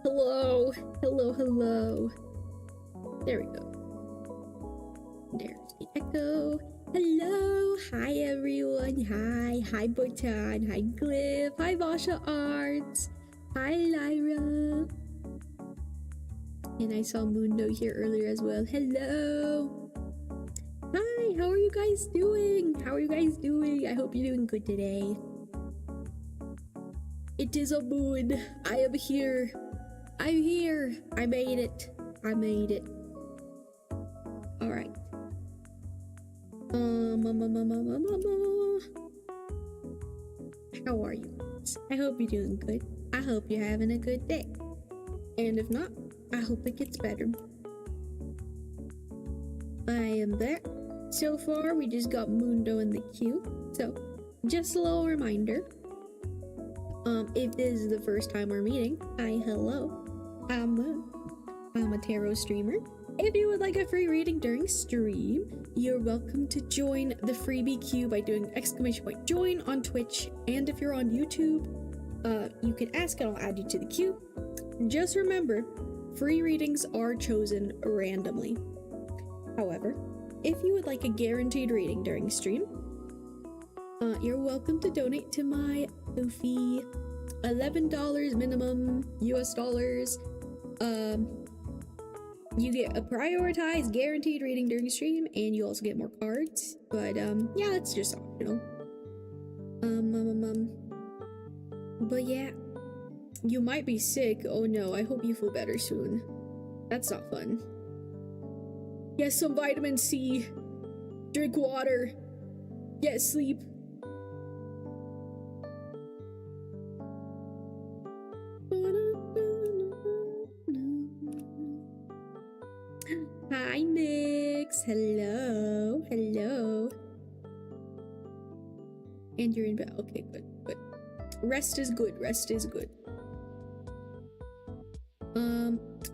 Hello, hello, hello. There we go. There's the echo. Hello, hi everyone. Hi Botan. Hi Glyph. Hi Vasha Arts. Hi Lyra. And I saw Mundo here earlier as well. Hello. Hi, how are you guys doing? How are you guys doing? I hope you're doing good today. It is a moon. I am here. I'm here. I made it. I made it. All right. How are you? I hope you're doing good. I hope you're having a good day. And if not, I hope it gets better. I am there. So far, we just got Mundo in the queue. So, just a little reminder. If this is the first time we're meeting, hello. I'm a tarot streamer. If you would like a free reading during stream, you're welcome to join the freebie queue by doing !join on Twitch. And if you're on YouTube, you can ask and I'll add you to the queue. Just remember, free readings are chosen randomly. However, if you would like a guaranteed reading during stream, you're welcome to donate to my Kofi. $11 minimum US dollars. You get a prioritized guaranteed reading during stream, and you also get more cards. But yeah, that's just optional. But yeah, you might be sick. Oh no, I hope you feel better soon. That's not fun. Get some vitamin C. Drink water. Get sleep. Hi, Nix. Hello. Hello. And you're in bed. Okay, good. Good. Rest is good. Rest is good.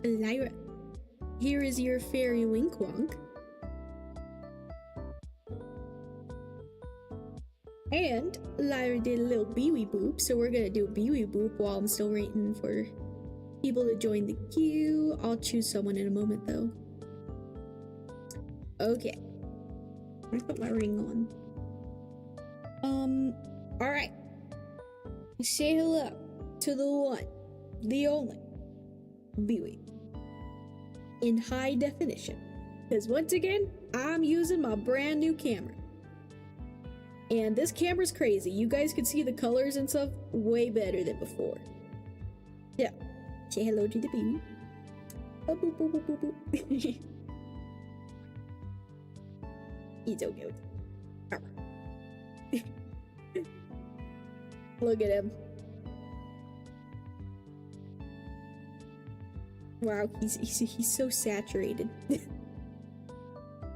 Lyra. Here is your fairy wink wonk. And Lyra did a little bewee boop, so we're gonna do a bewee boop while I'm still waiting for people to join the queue. I'll choose someone in a moment though. Okay. I put my ring on. Alright. Say hello to the one, the only, Bewee. In high definition. Because once again, I'm using my brand new camera. And this camera's crazy. You guys can see the colors and stuff way better than before. Yeah. Say hello to the baby. Oh, boop, boop, boop, boop, boop. He's so cute. Look at him. Wow, he's so saturated.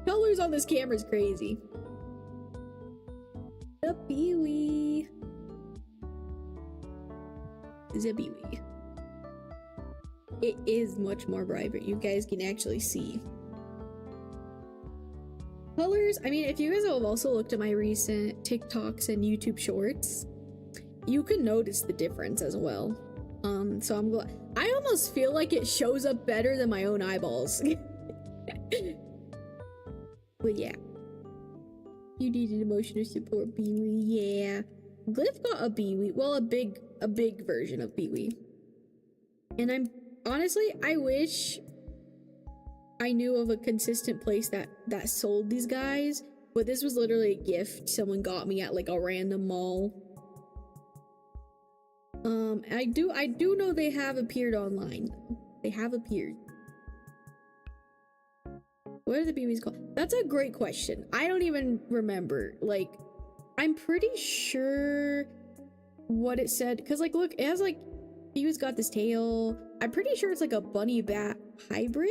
Colors on this camera is crazy. The Bewee. The Bewee. It is much more vibrant. You guys can actually see. Colors, I mean, if you guys have also looked at my recent TikToks and YouTube shorts, you can notice the difference as well. So I'm glad. I almost feel like it shows up better than my own eyeballs. But yeah. You needed emotional support, Beewee. Yeah. Glyph got a Beewee. Well, a big version of Beewee. And honestly, I wish I knew of a consistent place that sold these guys, but this was literally a gift someone got me at like a random mall. I do know they have appeared online. They have appeared. What are the BBs called? That's a great question. I don't even remember. Like, I'm pretty sure what it said, because like look, it has like BB's got this tail. I'm pretty sure it's like a bunny bat hybrid.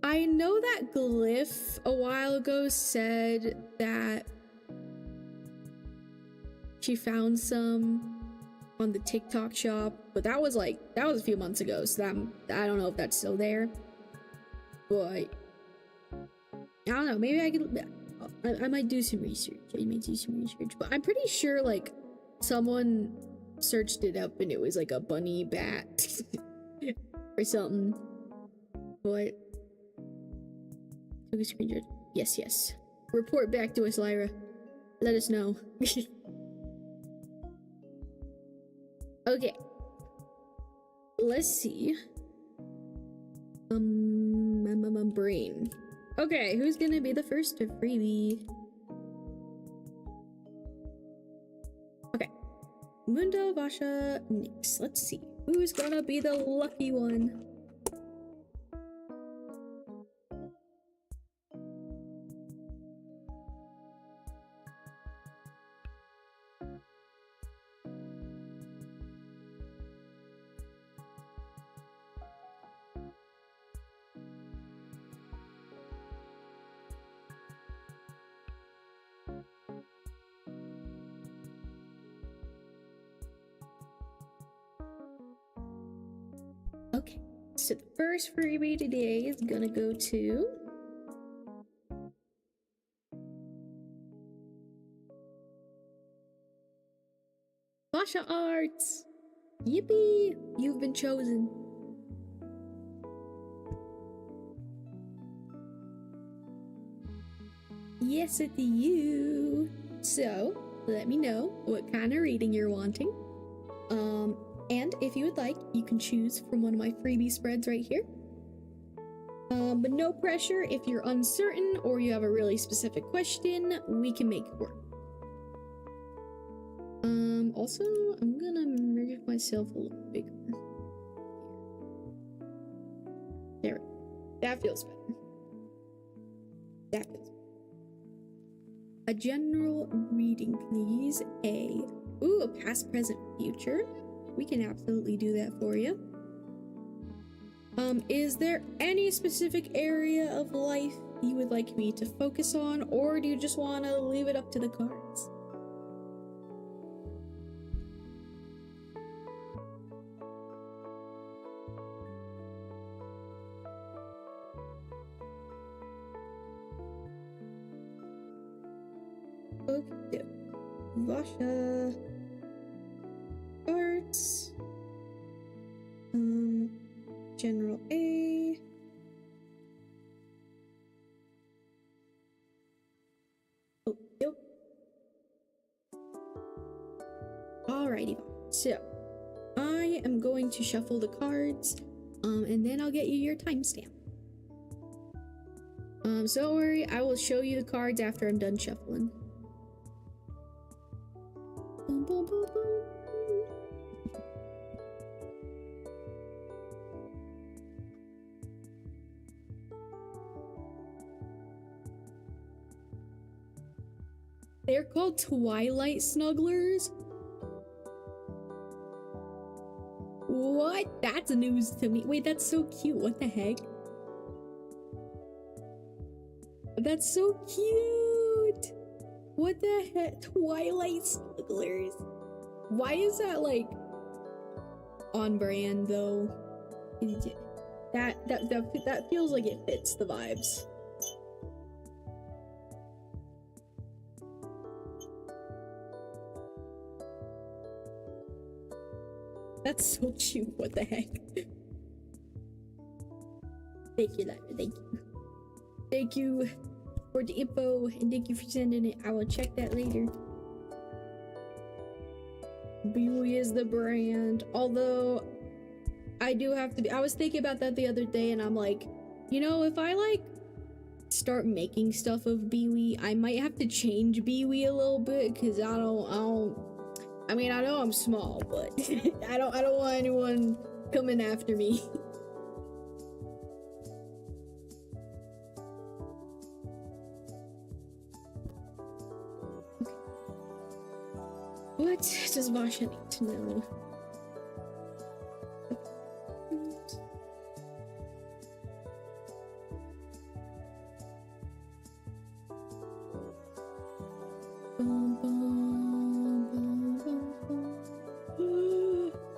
I know that Glyph a while ago said that she found some on the TikTok shop, but that was a few months ago, so I don't know if that's still there. But I don't know, maybe I might do some research. But I'm pretty sure like someone searched it up and it was like a bunny bat or something. But took a screenshot. Yes. Report back to us, Lyra. Let us know. Okay. Let's see. Brain. Okay, who's gonna be the first to freebie? Okay. Mundo, Vasha, Nix. Let's see. Who's gonna be the lucky one? Okay, so the first freebie today is gonna go to Vasha Arts. Yippee! You've been chosen. Yes, it's you. So, let me know what kind of reading you're wanting. And if you would like, you can choose from one of my freebie spreads right here. But no pressure. If you're uncertain or you have a really specific question, we can make it work. Also, I'm gonna make myself a little bigger. There we go. That feels better. That feels better. A general reading, please. Ooh, a past, present, future. We can absolutely do that for you. Is there any specific area of life you would like me to focus on, or do you just want to leave it up to the cards? Okay, Vasha Arts, General A. Oh, yep. Alrighty, so I am going to shuffle the cards, and then I'll get you your timestamp. So don't worry, I will show you the cards after I'm done shuffling. Boom, boom, boom, boom. They're called Twilight Snugglers? What? That's news to me. Wait, that's so cute. What the heck? That's so cute! What the heck? Twilight Snugglers. Why is that, like, on brand, though? That feels like it fits the vibes. That's so cute. What the heck? Thank you, Lyra. Thank you. Thank you for the info and thank you for sending it. I will check that later. Beauty is the brand. Although I do have to be, I was thinking about that the other day and I'm like, you know, if I like start making stuff of Biwi, I might have to change Biwi a little bit because I mean, I know I'm small, but I don't want anyone coming after me. What does Vasha need to know?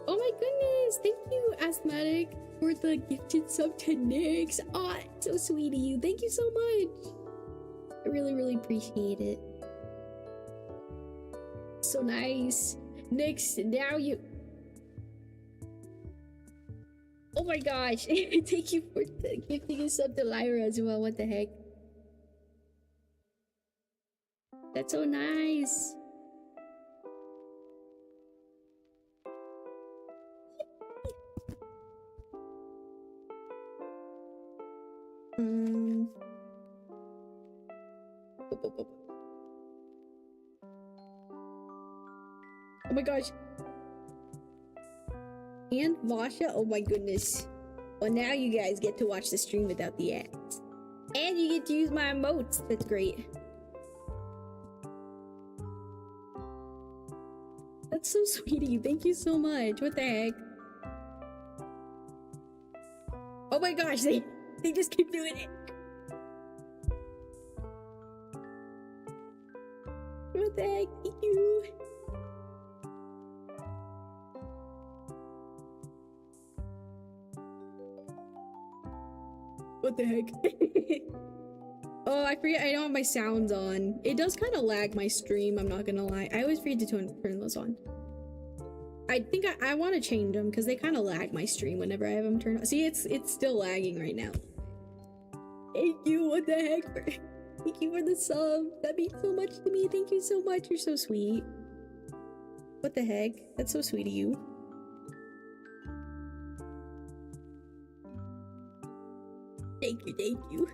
Oh my goodness! Thank you, Asthmatic, for the gifted sub to Nyx. Ah, so sweet of you. Thank you so much. I really, really appreciate it. So nice. Nyx, now you. Oh my gosh! Thank you for gifting a sub to Lyra as well. What the heck? That's so nice. Oh my gosh. And Vasha, oh my goodness. Well, now you guys get to watch the stream without the ads. And you get to use my emotes. That's great. That's so sweet of you. Thank you so much. What the heck? Oh my gosh, they just keep doing it. What the heck? Thank you. What the heck? Oh, I forget I don't have my sounds on. It does kind of lag my stream, I'm not gonna lie. I always forget to turn those on. I think I want to change them because they kind of lag my stream whenever I have them turned on. See, it's still lagging right now. Thank you, what the heck? Thank you for the sub. That means so much to me. Thank you so much. You're so sweet. What the heck? That's so sweet of you. Thank you, thank you.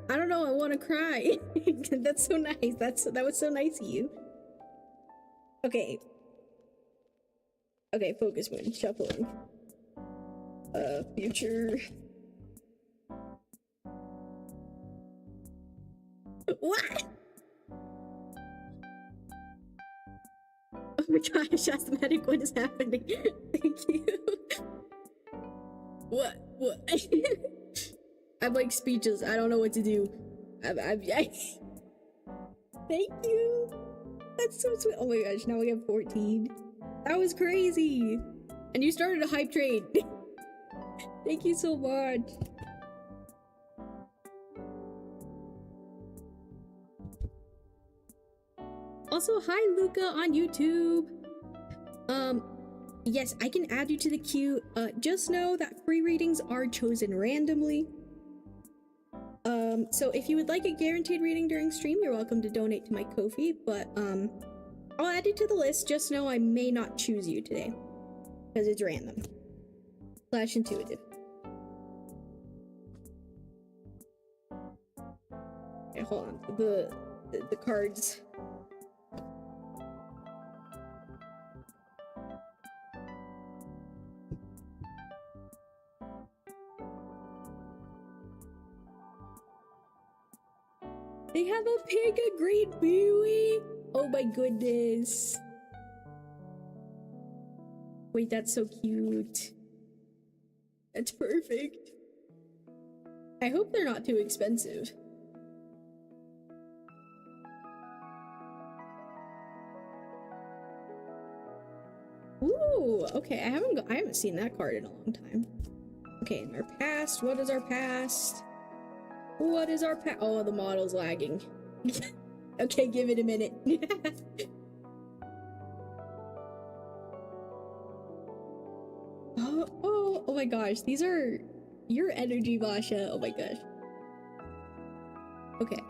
I don't know, I want to cry. That's so nice. That was so nice of you. Okay. Okay, focus mode, shuffling. Future. What? Oh my gosh, asthmatic, what is happening? Thank you. What? I'm like speechless. I don't know what to do. Thank you. That's so sweet. Oh my gosh, now we have 14. That was crazy. And you started a hype train. Thank you so much. Also, hi Luca on YouTube. Yes, I can add you to the queue. Just know that free readings are chosen randomly. So if you would like a guaranteed reading during stream, you're welcome to donate to my Kofi, but I'll add you to the list. Just know I may not choose you today because it's random / intuitive. Okay, hold on. The cards. They have a pig, a great Bowie. Oh my goodness. Wait, that's so cute. That's perfect. I hope they're not too expensive. Ooh, okay, I haven't seen that card in a long time. Okay, and our past, what is our past? What is our past? Oh, the model's lagging. Okay, give it a minute. Oh my gosh, these are your energy, Vasha. Oh my gosh. Okay.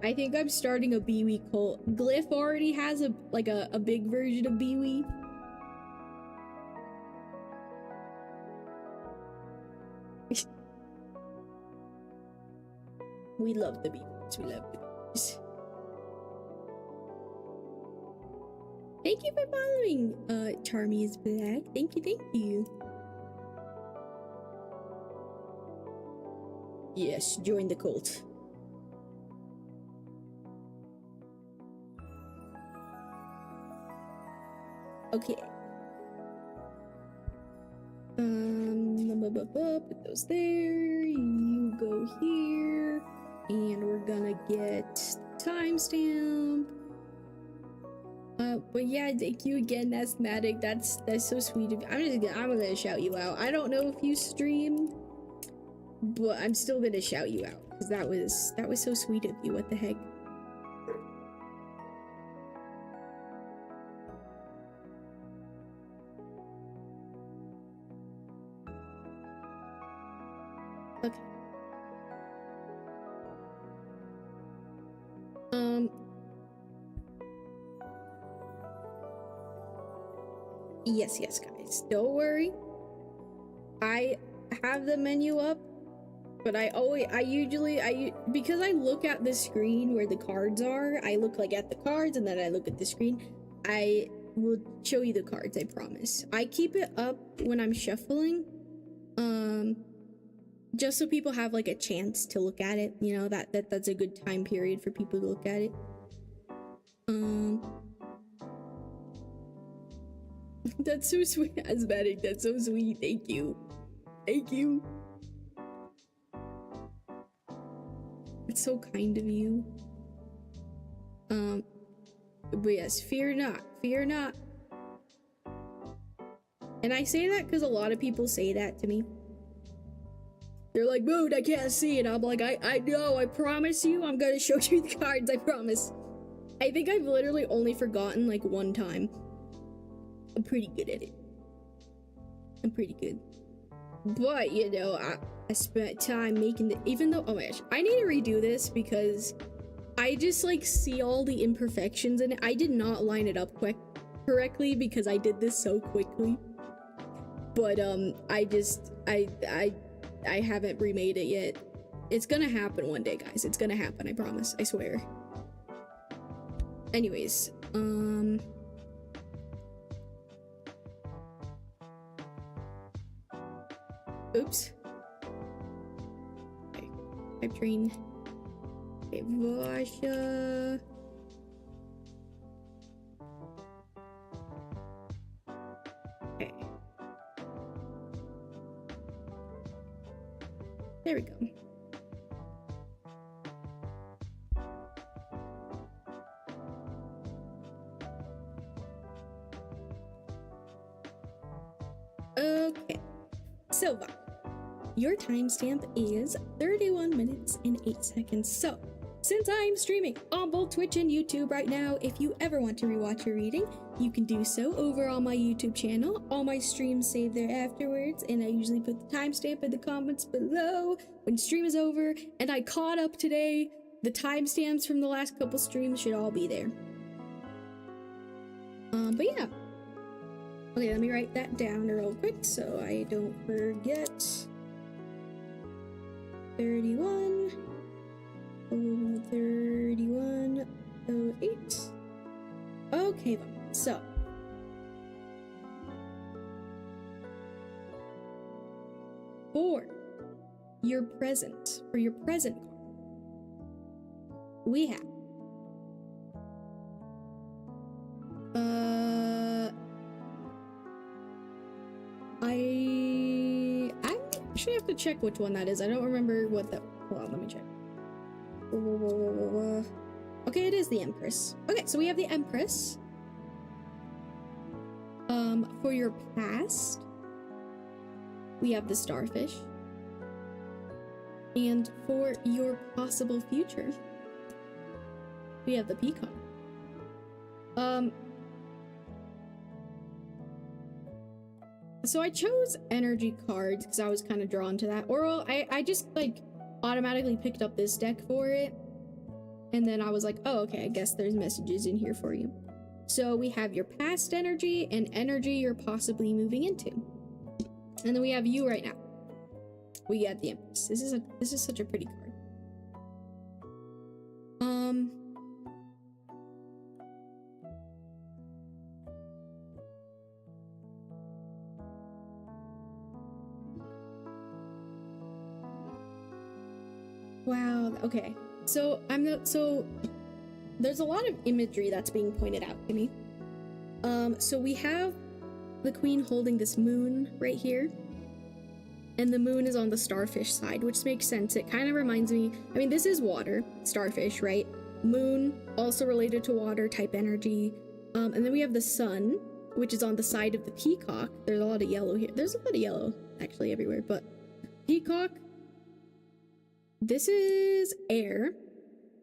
I think I'm starting a Biwi cult. Glyph already has a big version of Biwi. We love the Biwis. We love the Biwis. Thank you for following, Charmy is Black. Thank you. Yes, join the cult. Okay. Put those there. You go here, and we're gonna get timestamp. But yeah, thank you again, Asthmatic. That's so sweet of you. I'm gonna shout you out. I don't know if you stream, but I'm still gonna shout you out because that was so sweet of you. What the heck? Okay. Yes, guys. Don't worry. I have the menu up, but because I look at the screen where the cards are, I look like at the cards and then I look at the screen. I will show you the cards, I promise. I keep it up when I'm shuffling, just so people have like a chance to look at it, you know, that's a good time period for people to look at it. That's so sweet, Asthmatic. That's so sweet. Thank you. It's so kind of you. But yes, fear not. And I say that because a lot of people say that to me. They're like, Mood, I can't see it. I'm like, I know, I promise you, I'm gonna show you the cards, I promise. I think I've literally only forgotten like one time. I'm pretty good at it. I'm pretty good. But, you know, I spent time making the, even though, oh my gosh, I need to redo this because I just like see all the imperfections in it. I did not line it up correctly because I did this so quickly. But, I haven't remade it yet. It's gonna happen one day, guys. It's gonna happen, I promise. I swear. Anyways, oops. Okay. Pipe train. Okay, Vasha. Okay. There we go. Okay. So, your timestamp is 31 minutes and 8 seconds. So, since I'm streaming on both Twitch and YouTube right now, if you ever want to rewatch your reading, you can do so over on my YouTube channel. All my streams save there afterwards, and I usually put the timestamp in the comments below when stream is over. And I caught up today. The timestamps from the last couple streams should all be there. But yeah. Okay, let me write that down real quick so I don't forget. 31. 3108. Okay, so for your present card, we have I actually have to check which one that is. I don't remember what that. Hold on, let me check. Okay, it is the Empress. Okay, so we have the Empress. For your past, we have the Starfish. and for your possible future, we have the peacock. So I chose energy cards because I was kind of drawn to that. Or I just like automatically picked up this deck for it. And then I was like, oh, okay, I guess there's messages in here for you. So we have your past energy and energy you're possibly moving into. And then we have you right now. We got the Empress. This is such a pretty card. Wow, okay. So there's a lot of imagery that's being pointed out to me. So we have the queen holding this moon right here. And the moon is on the starfish side, which makes sense. It kind of reminds me, I mean, this is water, starfish, right? Moon, also related to water type energy. And then we have the sun, which is on the side of the peacock. There's a lot of yellow here. There's a lot of yellow actually everywhere, but peacock, this is air,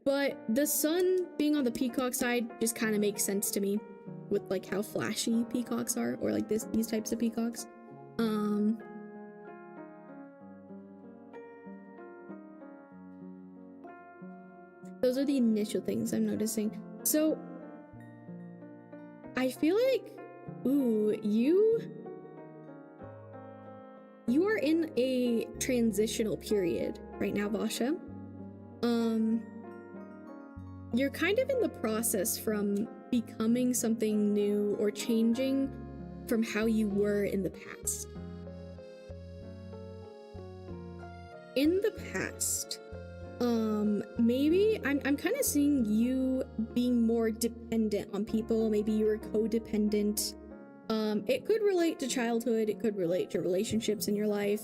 but the sun being on the peacock side just kind of makes sense to me with like how flashy peacocks are, or like these types of peacocks. Those are the initial things I'm noticing. So I feel like, ooh, you are in a transitional period right now, Vasha. You're kind of in the process from becoming something new or changing from how you were in the past. In the past, maybe I'm kind of seeing you being more dependent on people. Maybe you were codependent. It could relate to childhood, it could relate to relationships in your life,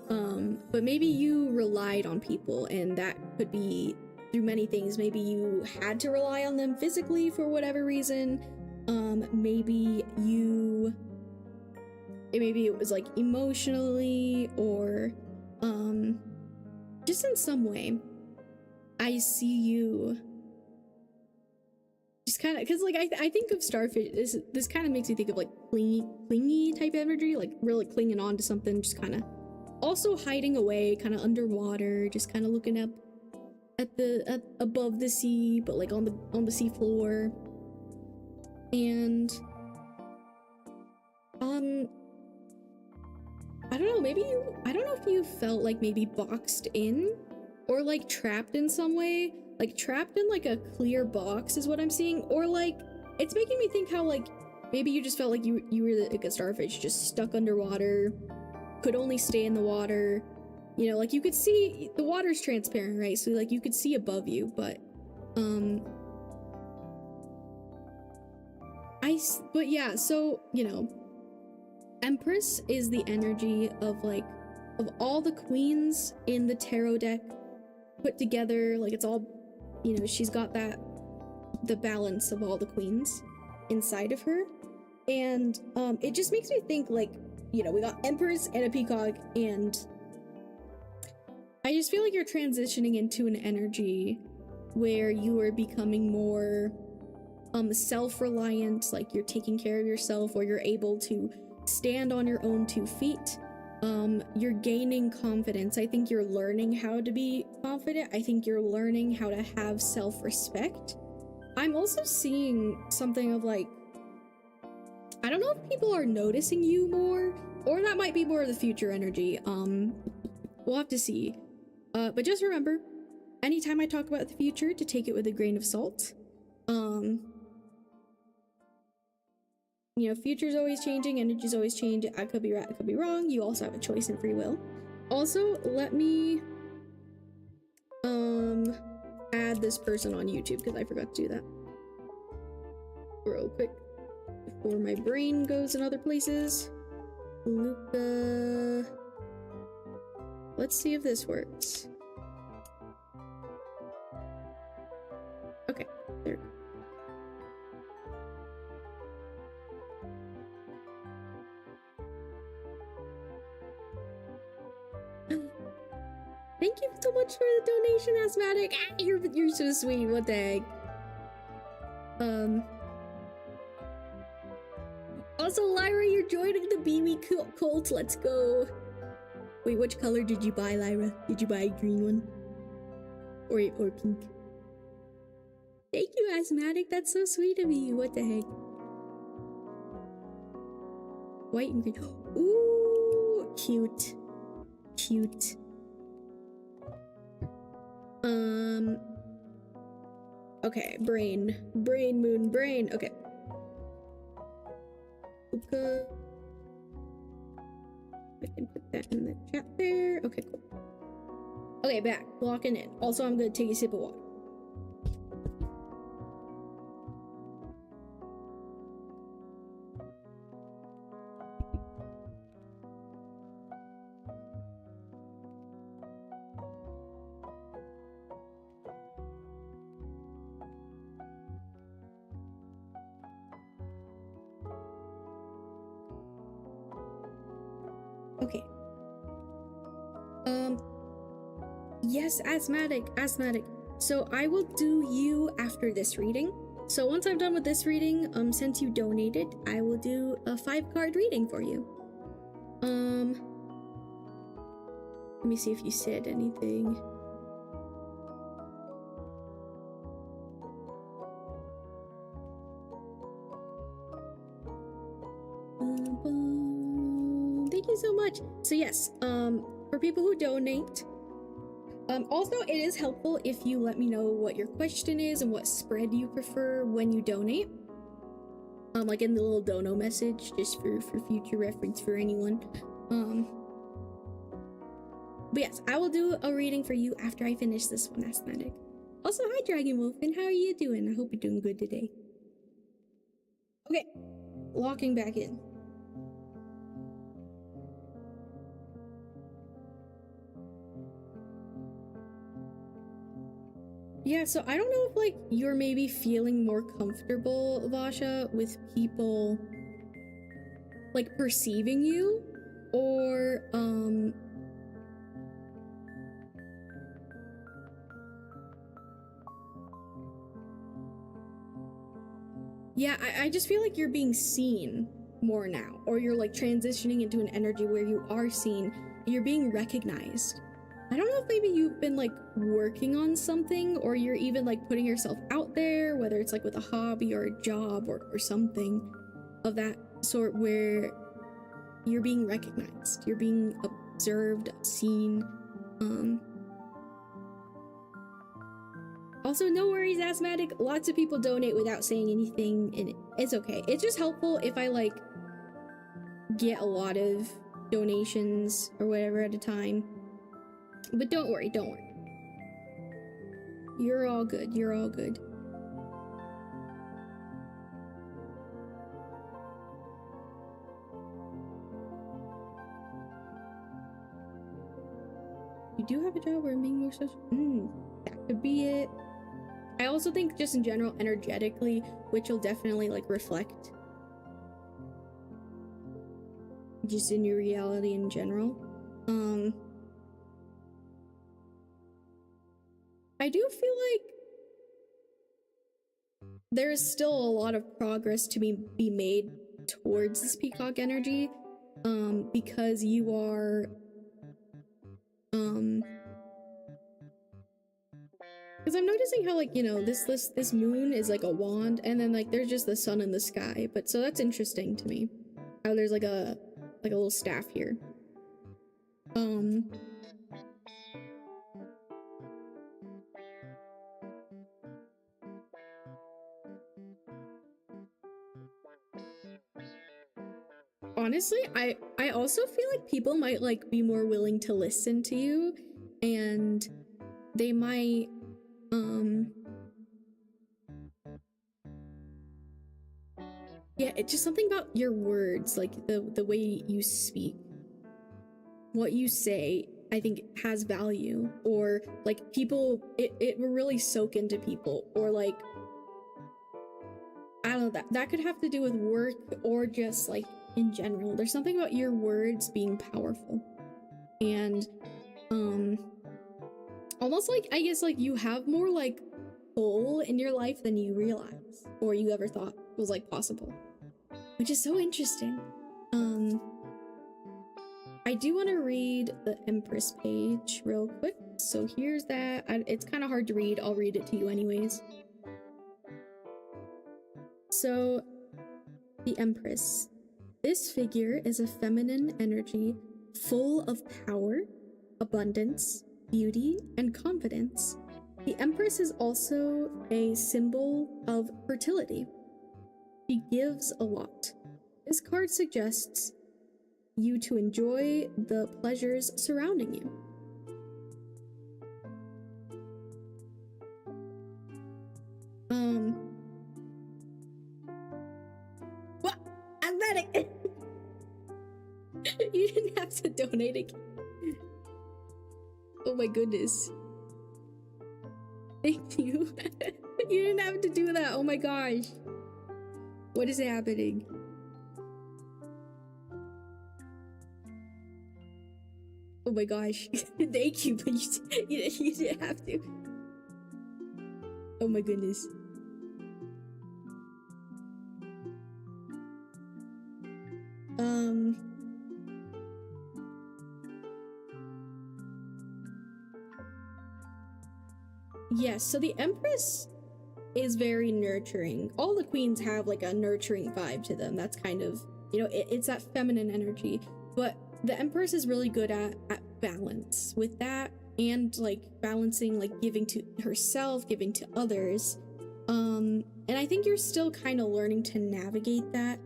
but maybe you relied on people, and that could be through many things. Maybe you had to rely on them physically for whatever reason. Maybe it was like emotionally, or just in some way. I see you just kind of, because like I think of starfish, this kind of makes me think of like clingy type energy, like really clinging on to something, just kind of also hiding away, kind of underwater, just kind of looking up at above the sea, but like on the sea floor. And I don't know, I don't know if you felt like maybe boxed in or like trapped in some way, like trapped in like a clear box is what I'm seeing, or like it's making me think how like maybe you just felt like you were like a starfish just stuck underwater, could only stay in the water, you know, like you could see the water's transparent, right? So like you could see above you, but yeah, so you know, Empress is the energy of all the queens in the tarot deck put together. Like it's all, you know, she's got the balance of all the queens inside of her, and it just makes me think like, you know, we got Empress and a peacock, and I just feel like you're transitioning into an energy where you are becoming more self-reliant, like you're taking care of yourself, or you're able to stand on your own 2 feet. You're gaining confidence. I think you're learning how to be confident. I think you're learning how to have self-respect. I'm also seeing something of like, I don't know if people are noticing you more, or that might be more of the future energy. We'll have to see. But just remember, anytime I talk about the future, to take it with a grain of salt. You know, future's always changing, energy's always changing. I could be right, I could be wrong. You also have a choice and free will. Also, let me add this person on YouTube, because I forgot to do that real quick before my brain goes in other places. Luca. Let's see if this works. Okay, there. Thank you so much for the donation, Asthmatic. Ah, you're so sweet. What the heck? Also, Lyra, you're joining the BB cult. Let's go. Wait, which color did you buy, Lyra? Did you buy a green one? Or pink? Thank you, Asthmatic. That's so sweet of you. What the heck? White and green. Ooh, cute. Cute. Okay, brain, moon, brain. Okay. Okay. I can put that in the chat there. Okay, cool. Okay, back. Locking in. Also, I'm gonna take a sip of water. Okay. Yes, asthmatic. So I will do you after this reading. So once I'm done with this reading, since you donated, I will do a 5-card reading for you. Let me see if you said anything. Thank you so much. So yes, for people who donate, also it is helpful if you let me know what your question is and what spread you prefer when you donate. Like in the little dono message, just for future reference for anyone. But yes, I will do a reading for you after I finish this one, Asthmatic. Also, hi Dragon Wolf, and how are you doing? I hope you're doing good today. Okay, locking back in. Yeah, so I don't know if like you're maybe feeling more comfortable, Vasha, with people like perceiving you, or yeah, I just feel like you're being seen more now, or you're like transitioning into an energy where you are seen, you're being recognized. I don't know if maybe you've been like working on something, or you're even like putting yourself out there, whether it's like with a hobby or a job or something of that sort, where you're being recognized, you're being observed, seen. Also, no worries, Asthmatic. Lots of people donate without saying anything, and it's okay. It's just helpful if I like get a lot of donations or whatever at a time. But don't worry. You're all good. You do have a job where being more social. That could be it. I also think just in general, energetically, which will definitely like reflect just in your reality in general. I do feel like there is still a lot of progress to be made towards this peacock energy, because you are, because I'm noticing how like, you know, this moon is like a wand, and then like there's just the sun in the sky, but so that's interesting to me. How there's like a little staff here. Honestly, I also feel like people might like be more willing to listen to you, and they might yeah, it's just something about your words, like the way you speak, what you say, I think has value, or like people, it will really soak into people, or like I don't know, that could have to do with work or just like in general. There's something about your words being powerful, and almost like, I guess, like you have more like pull in your life than you realize or you ever thought was like possible, which is so interesting. I do want to read the Empress page real quick. So here's that. It's kind of hard to read. I'll read it to you anyways. So, the Empress. This figure is a feminine energy full of power, abundance, beauty, and confidence. The Empress is also a symbol of fertility. She gives a lot. This card suggests you to enjoy the pleasures surrounding you. What? I'm ready. You didn't have to donate again. Oh my goodness. Thank you. You didn't have to do that. Oh my gosh. What is happening? Oh my gosh. Thank you, but you didn't have to. Oh my goodness. Yes, so the Empress is very nurturing. All the queens have like a nurturing vibe to them. That's kind of, you know, it's that feminine energy. But the Empress is really good at balance with that, and like balancing, like giving to herself, giving to others. And I think you're still kind of learning to navigate that.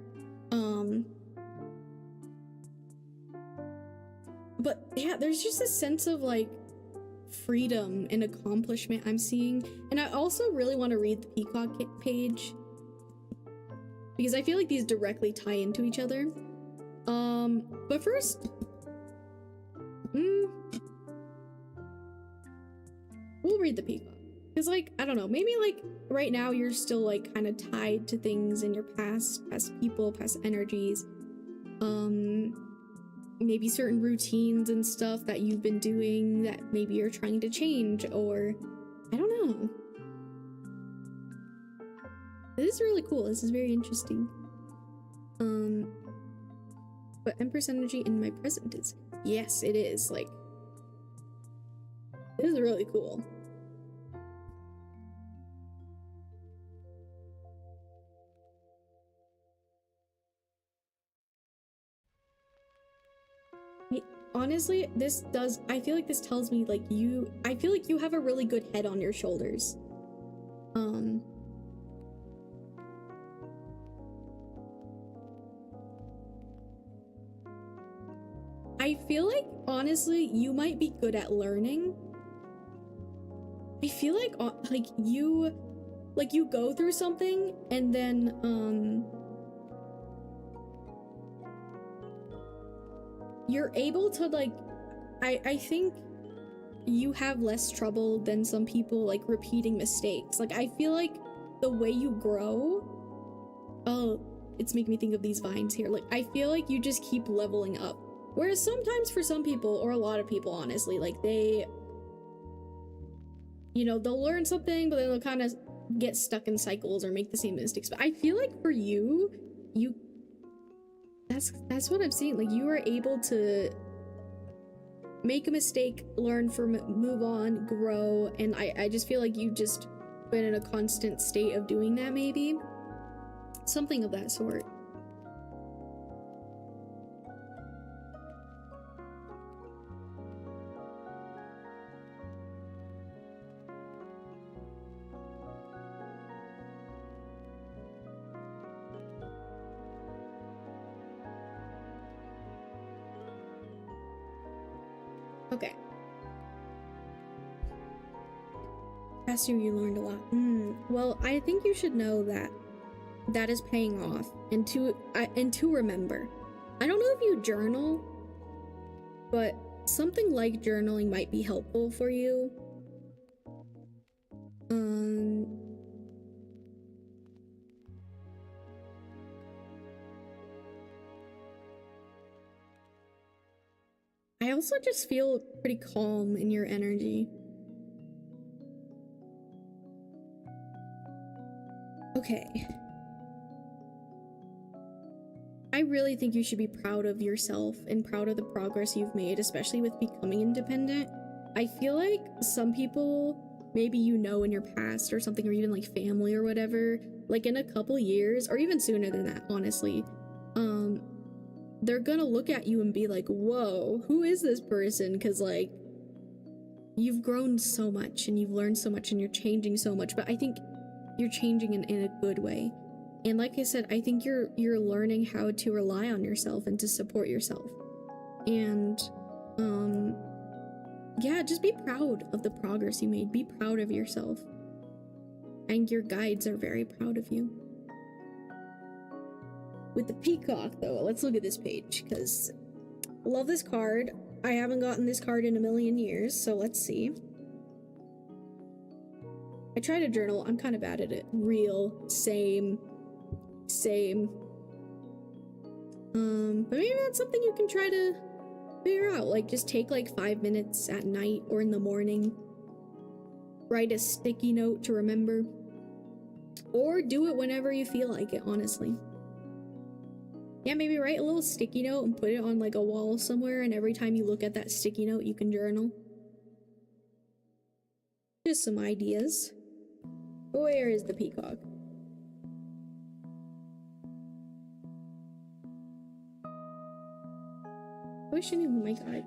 But yeah, there's just a sense of like freedom and accomplishment I'm seeing. And I also really want to read the Peacock page because I feel like these directly tie into each other. But first, we'll read the Peacock. Because like, I don't know, maybe like right now you're still like kind of tied to things in your past people, past energies. Maybe certain routines and stuff that you've been doing that maybe you're trying to change, or I don't know. This is really cool. This is very interesting. But Empress energy in my present is, yes, it is. Like, this is really cool. Honestly, I feel like this tells me like I feel like you have a really good head on your shoulders. I feel like honestly you might be good at learning. I feel like you go through something and then you're able to like, I think you have less trouble than some people like repeating mistakes. Like I feel like the way you grow, oh, it's making me think of these vines here. Like I feel like you just keep leveling up. Whereas sometimes for some people, or a lot of people honestly, like they, you know, they'll learn something but then they'll kind of get stuck in cycles or make the same mistakes. But I feel like for you that's what I'm seeing. Like you are able to make a mistake, learn from it, move on, grow, and I just feel like you've just been in a constant state of doing that, maybe something of that sort. Okay. Past year you learned a lot. Well, I think you should know that is paying off, and to remember. I don't know if you journal, but something like journaling might be helpful for you. I also just feel pretty calm in your energy. Okay. I really think you should be proud of yourself and proud of the progress you've made, especially with becoming independent. I feel like some people, maybe you know in your past or something, or even like family or whatever, like in a couple years, or even sooner than that, honestly, they're gonna look at you and be like, whoa, who is this person? Because like, you've grown so much and you've learned so much and you're changing so much, but I think you're changing in a good way. And like I said, I think you're learning how to rely on yourself and to support yourself. And yeah, just be proud of the progress you made. Be proud of yourself. And your guides are very proud of you. With the peacock though, let's look at this page, because I love this card. I haven't gotten this card in a million years, so let's see. I try to journal. I'm kind of bad at it. Real, same. But maybe that's something you can try to figure out. Like, just take like 5 minutes at night or in the morning. Write a sticky note to remember. Or do it whenever you feel like it, honestly. Yeah, maybe write a little sticky note and put it on like a wall somewhere, and every time you look at that sticky note, you can journal. Just some ideas. Where is the peacock? I wish I knew. Oh my god.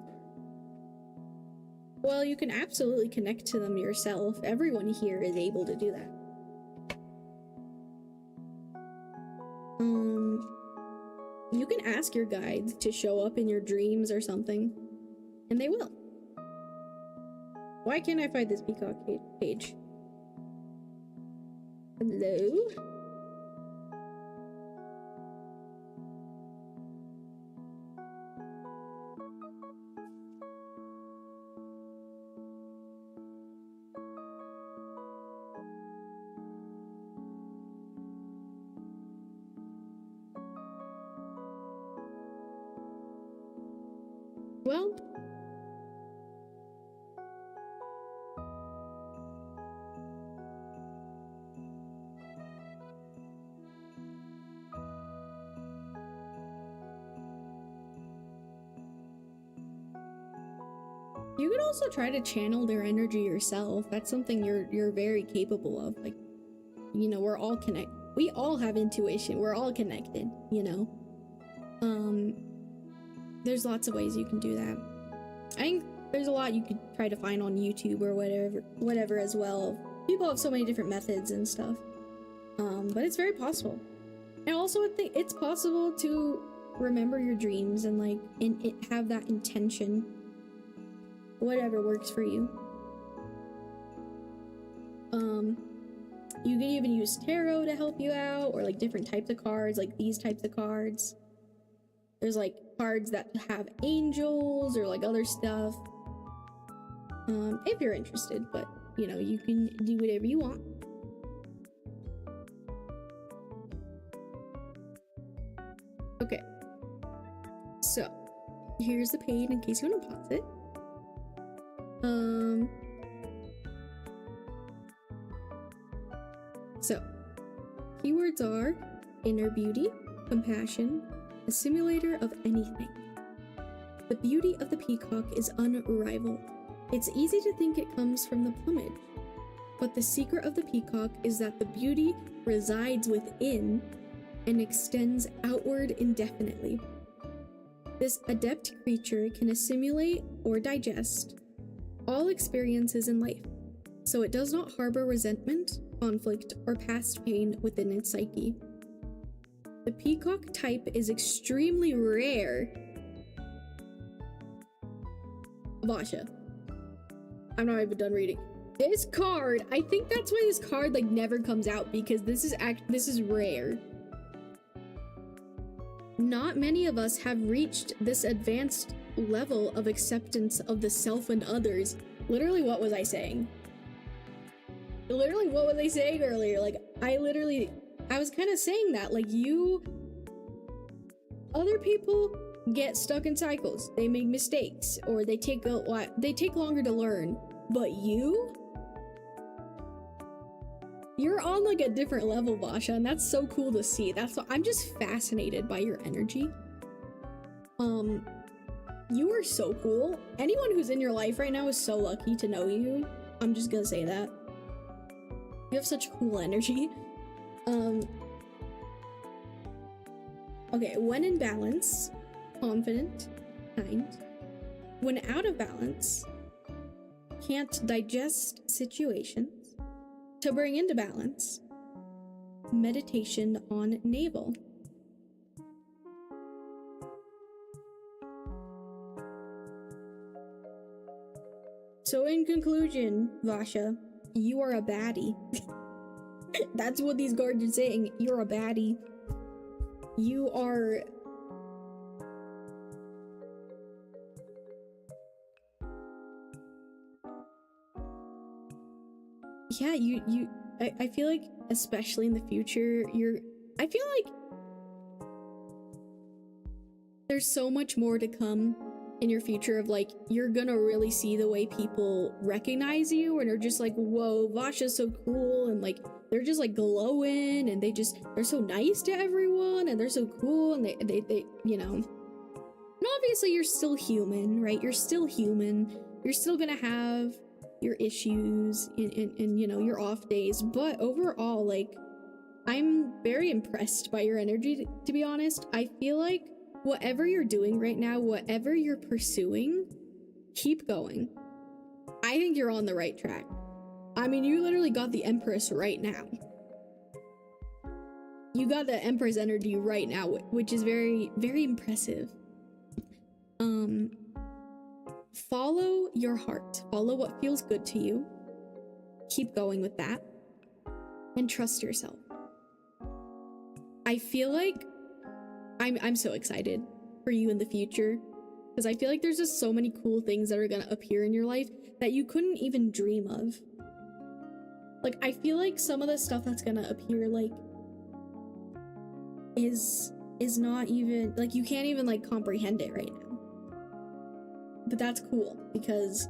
Well, you can absolutely connect to them yourself. Everyone here is able to do that. You can ask your guides to show up in your dreams or something, and they will. Why can't I find this peacock page? Hello? Well, you could also try to channel their energy yourself. That's something you're very capable of. Like, you know, we're all connected. We all have intuition. We're all connected, you know? There's lots of ways you can do that. I think there's a lot you could try to find on YouTube or whatever as well. People have so many different methods and stuff. But it's very possible. And also I think it's possible to remember your dreams and like have that intention. Whatever works for you. You can even use tarot to help you out, or like different types of cards, like these types of cards. There's like cards that have angels or like other stuff. If you're interested, but you know, you can do whatever you want. Okay. So, here's the page in case you want to pause it. So, keywords are inner beauty, compassion, a simulator of anything. The beauty of the peacock is unrivaled. It's easy to think it comes from the plumage, but the secret of the peacock is that the beauty resides within and extends outward indefinitely. This adept creature can assimilate or digest all experiences in life, so it does not harbor resentment, conflict, or past pain within its psyche. The peacock type is extremely rare. Vasha. I'm not even done reading. This card, I think that's why this card like never comes out, because this is rare. Not many of us have reached this advanced level of acceptance of the self and others. Literally, what was I saying? Literally, what was I saying earlier? Like, I was kind of saying that, like, other people get stuck in cycles. They make mistakes, or they take longer to learn. But you're on like a different level, Vasha, and that's so cool to see. That's what I'm just fascinated by your energy. You are so cool. Anyone who's in your life right now is so lucky to know you. I'm just gonna say that. You have such cool energy. Okay, when in balance, confident, kind. When out of balance, can't digest situations. To bring into balance, meditation on navel. So in conclusion, Vasha, you are a baddie. That's what these guards are saying. You're a baddie. You are... Yeah, I feel like, especially in the future, I feel like there's so much more to come in your future of like, you're gonna really see the way people recognize you and are just like, whoa, Vasha's so cool, and like, they're just like glowing, and they're so nice to everyone, and they're so cool, and they you know. And obviously you're still human, right? You're still human. You're still gonna have your issues and you know, your off days, but overall, like, I'm very impressed by your energy, to be honest. I feel like whatever you're doing right now, whatever you're pursuing, keep going. I think you're on the right track. I mean, you literally got the Empress right now. You got the Empress energy right now, which is very, very impressive. Follow your heart. Follow what feels good to you. Keep going with that. And trust yourself. I feel like I'm so excited for you in the future, because I feel like there's just so many cool things that are gonna appear in your life that you couldn't even dream of. Like, I feel like some of the stuff that's gonna appear, like, is not even, like, you can't even, like, comprehend it right now. But that's cool, because,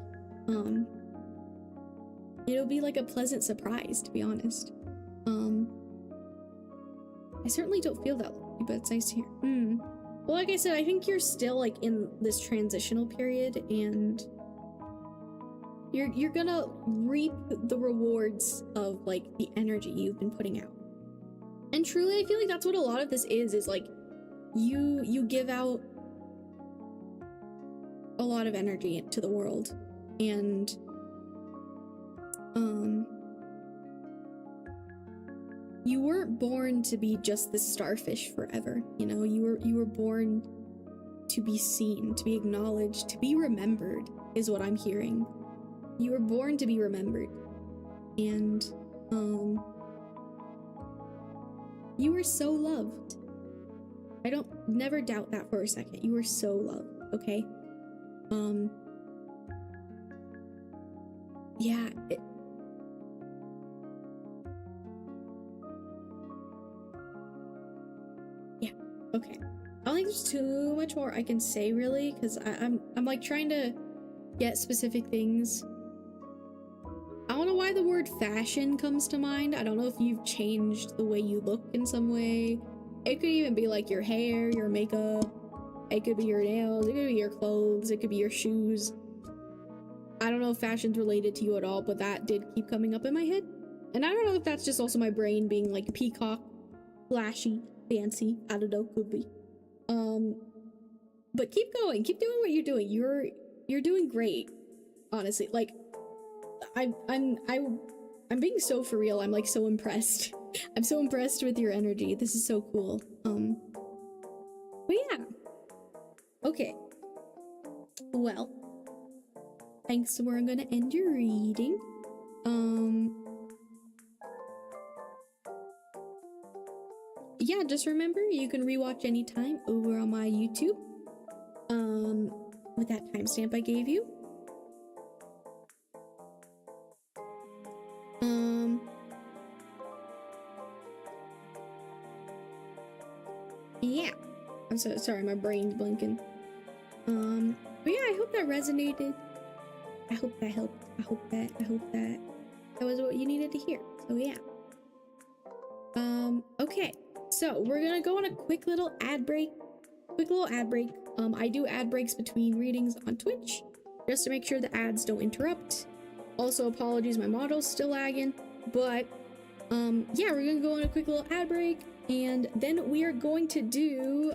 it'll be, like, a pleasant surprise, to be honest. I certainly don't feel that lucky, but it's nice to hear. Well, like I said, I think you're still, like, in this transitional period, and you're gonna reap the rewards of, like, the energy you've been putting out. And truly, I feel like that's what a lot of this is like, you give out a lot of energy to the world, and you weren't born to be just this starfish forever, you know. You were born to be seen, to be acknowledged, to be remembered, is what I'm hearing. You were born to be remembered, and you were so loved. I don't never doubt that for a second. You were so loved, okay? Yeah, yeah, okay. I don't think there's too much more I can say, really, because I'm like trying to get specific things. I don't know why the word fashion comes to mind. I don't know if you've changed the way you look in some way. It could even be like your hair, your makeup. It could be your nails. It could be your clothes. It could be your shoes. I don't know if fashion's related to you at all, but that did keep coming up in my head. And I don't know if that's just also my brain being like peacock, flashy, fancy. I don't know, could be. But keep going. Keep doing what you're doing. You're doing great. Honestly, like, I'm being so for real. I'm like so impressed. I'm so impressed with your energy. This is so cool. But yeah. Okay. Well, thanks. We're gonna end your reading. Yeah, just remember you can rewatch anytime over on my YouTube. With that timestamp I gave you. Yeah. I'm so sorry, my brain's blinking. But yeah, I hope that resonated. I hope that helped. I hope that was what you needed to hear. So yeah. Okay, so we're gonna go on a quick little ad break. I do ad breaks between readings on Twitch just to make sure the ads don't interrupt. Also, apologies, my model's still lagging, but yeah, we're gonna go on a quick little ad break, and then we are going to do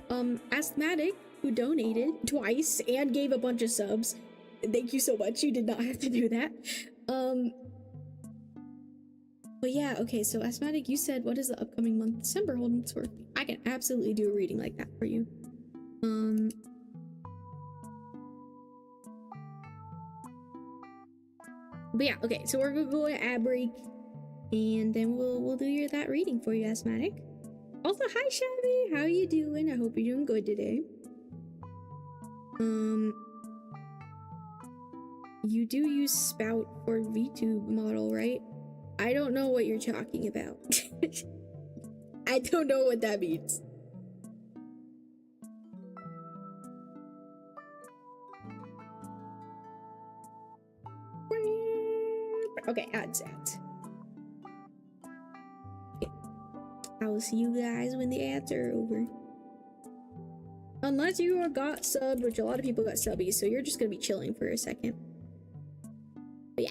Asthmatic, who donated twice and gave a bunch of subs. Thank you so much. You did not have to do that. But yeah, okay, so Asthmatic, you said, what is the upcoming month December holding for? I can absolutely do a reading like that for you. But yeah, okay, so we're gonna go to ad break, and then we'll do that reading for you, Asthmatic. Also, hi Shabby, how you doing? I hope you're doing good today. You do use Spout for VTube model, right? I don't know what you're talking about. I don't know what that means. Okay, ads. Okay. I will see you guys when the ads are over. Unless you got subbed, which a lot of people got subbies, so you're just gonna be chilling for a second. But yeah.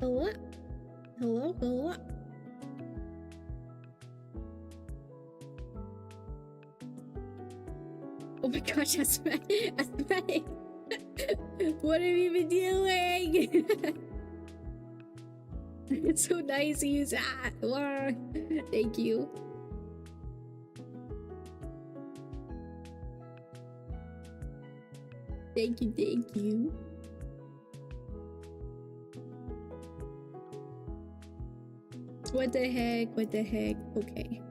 Hello. Hello, hello. Oh my gosh, Asthmatic. What have you been doing? It's so nice to use that. Wow. Thank you. Thank you, thank you. What the heck? What the heck? Okay.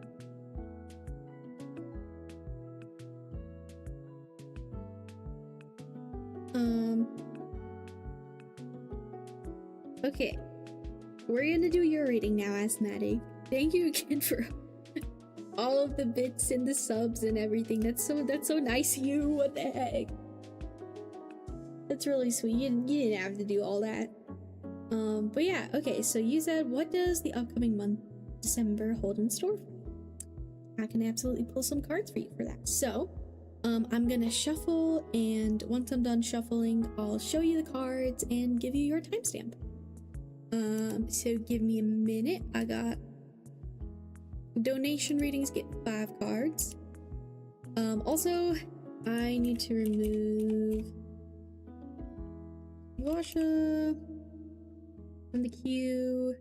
Okay. We're gonna do your reading now, Asthmatic. Thank you again for all of the bits and the subs and everything. That's so nice of you. What the heck? That's really sweet. You didn't have to do all that. But yeah, okay, so you said, what does the upcoming month, December, hold in store for you? I can absolutely pull some cards for you for that. So, I'm gonna shuffle, and once I'm done shuffling, I'll show you the cards and give you your timestamp. So give me a minute. I got donation readings, get 5 cards. Also, I need to remove Washa from the queue.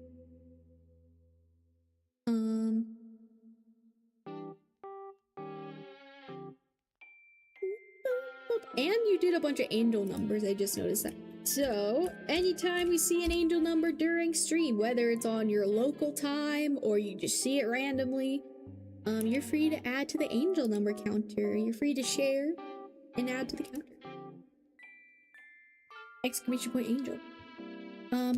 And you did a bunch of angel numbers, I just noticed that. So, anytime you see an angel number during stream, whether it's on your local time or you just see it randomly, you're free to add to the angel number counter. You're free to share and add to the counter. Exclamation point angel.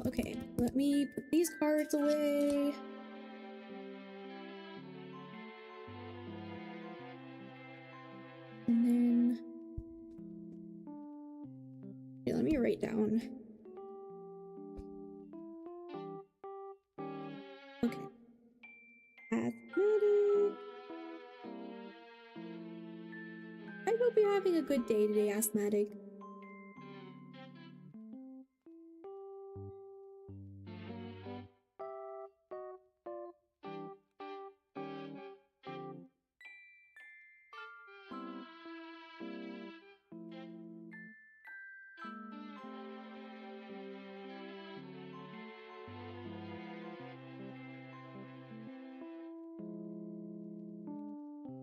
Okay, let me put these cards away. And then... okay, let me write down. Okay. Asthmatic. I hope you're having a good day today, Asthmatic.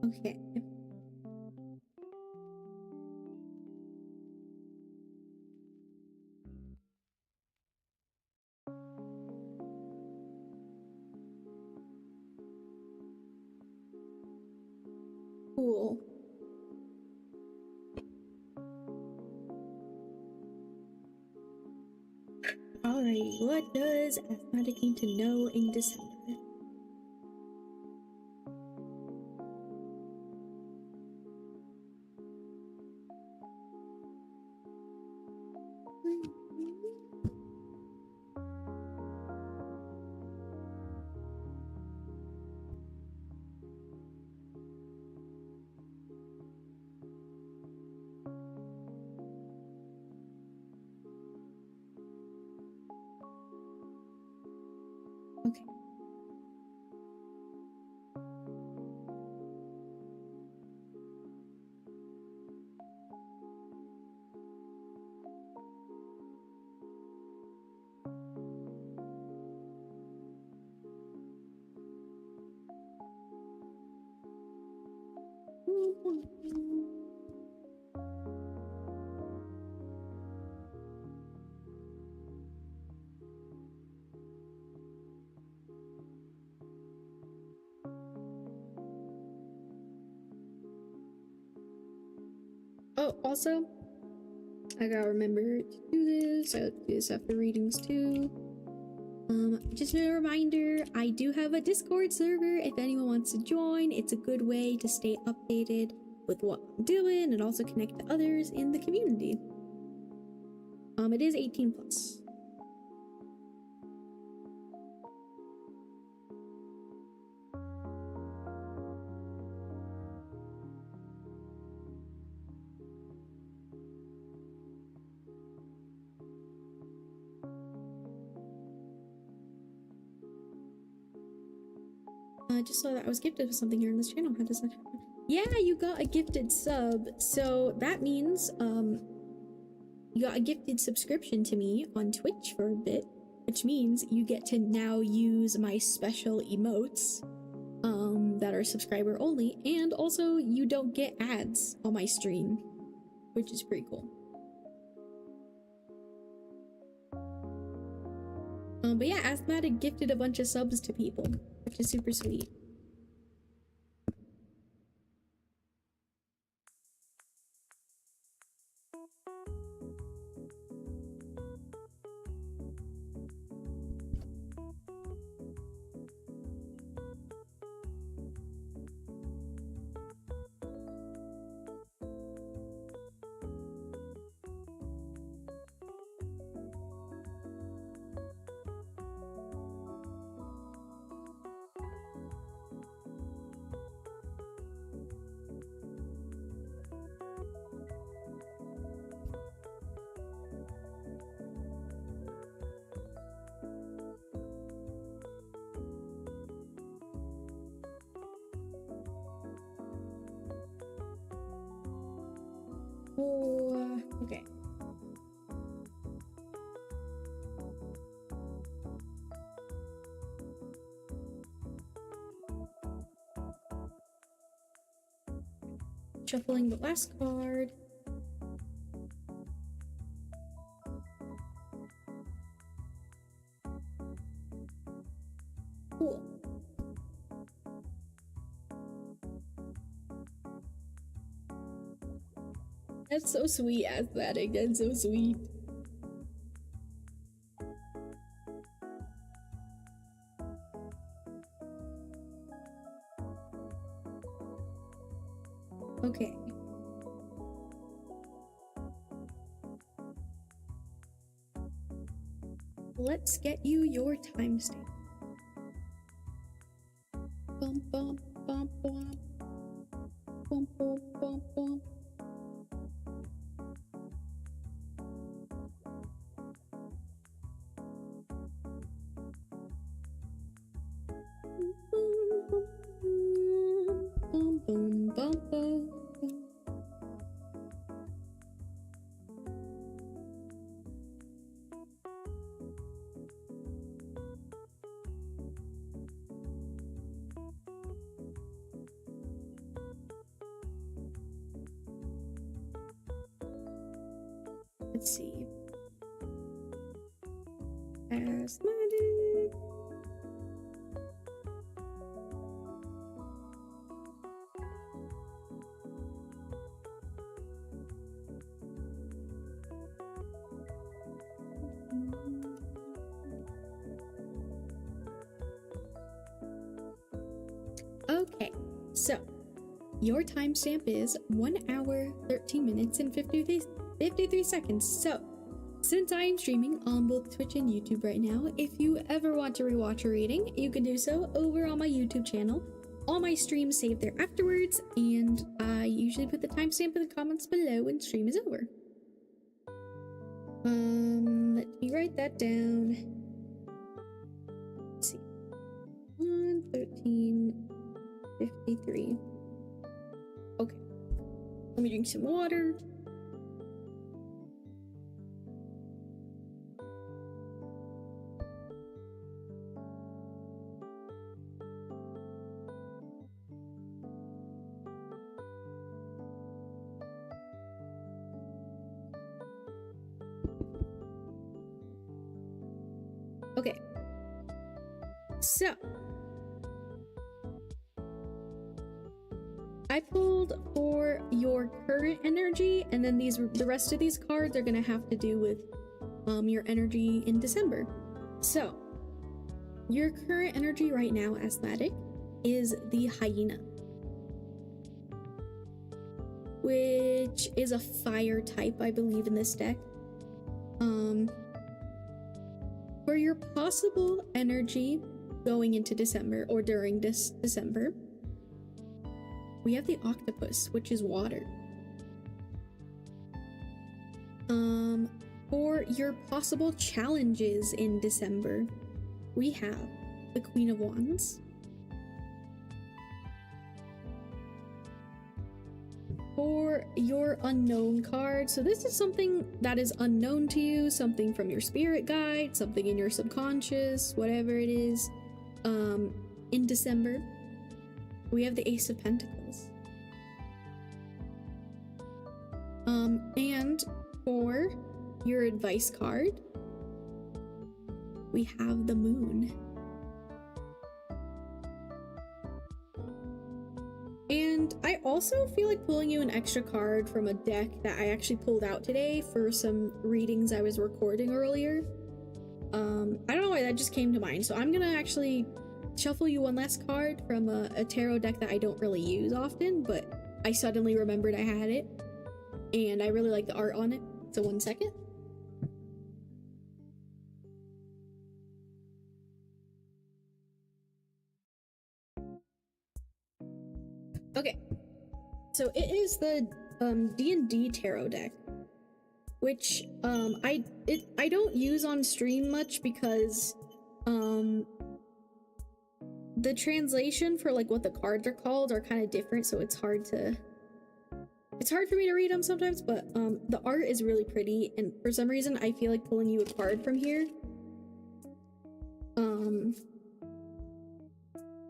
Okay. Cool. Alrighty, what does Asthmatic need to know in December? Okay. Oh, also, I gotta remember to do this. I have to do this after readings too. Just a reminder, I do have a Discord server if anyone wants to join. It's a good way to stay updated with what I'm doing and also connect to others in the community. It is 18 plus. Just saw that I was gifted with something here in this channel. How does that happen? Yeah, you got a gifted sub. So that means, you got a gifted subscription to me on Twitch for a bit, which means you get to now use my special emotes, that are subscriber only, and also you don't get ads on my stream, which is pretty cool. But yeah, Asthmatic gifted a bunch of subs to people, which is super sweet. Oh, okay. Shuffling the last card. Cool. That's so sweet, Athletic. That's so sweet. Okay. Let's get you your timestamp. Bum bum bum bum. Bum bum bum bum. Bum bum bum bum. Let's see. Asthmatic. Okay, so your timestamp is 1 hour, 13 minutes, and 53 seconds. So, since I am streaming on both Twitch and YouTube right now, if you ever want to rewatch a reading, you can do so over on my YouTube channel. All my streams save there afterwards, and I usually put the timestamp in the comments below when stream is over. Let me write that down. Let's see. 1:13:53. Okay. Let me drink some water. Okay, so I pulled for your current energy, and then the rest of these cards are gonna have to do with your energy in December. So your current energy right now, Asthmatic, is the hyena, which is a fire type, I believe, in this deck. For your possible energy going into December or during this December, we have the octopus, which is water. For your possible challenges in December, we have the Queen of Wands, for your unknown card. So this is something that is unknown to you, something from your spirit guide, something in your subconscious, whatever it is. In December, we have the Ace of Pentacles. And for your advice card, we have the Moon. And I also feel like pulling you an extra card from a deck that I actually pulled out today for some readings I was recording earlier. I don't know why that just came to mind, so I'm gonna actually shuffle you one last card from a tarot deck that I don't really use often, but I suddenly remembered I had it, and I really like the art on it. So 1 second. Okay, so it is the D&D tarot deck, which I don't use on stream much because the translation for like what the cards are called are kind of different, so it's hard for me to read them sometimes, but the art is really pretty, and for some reason I feel like pulling you a card from here.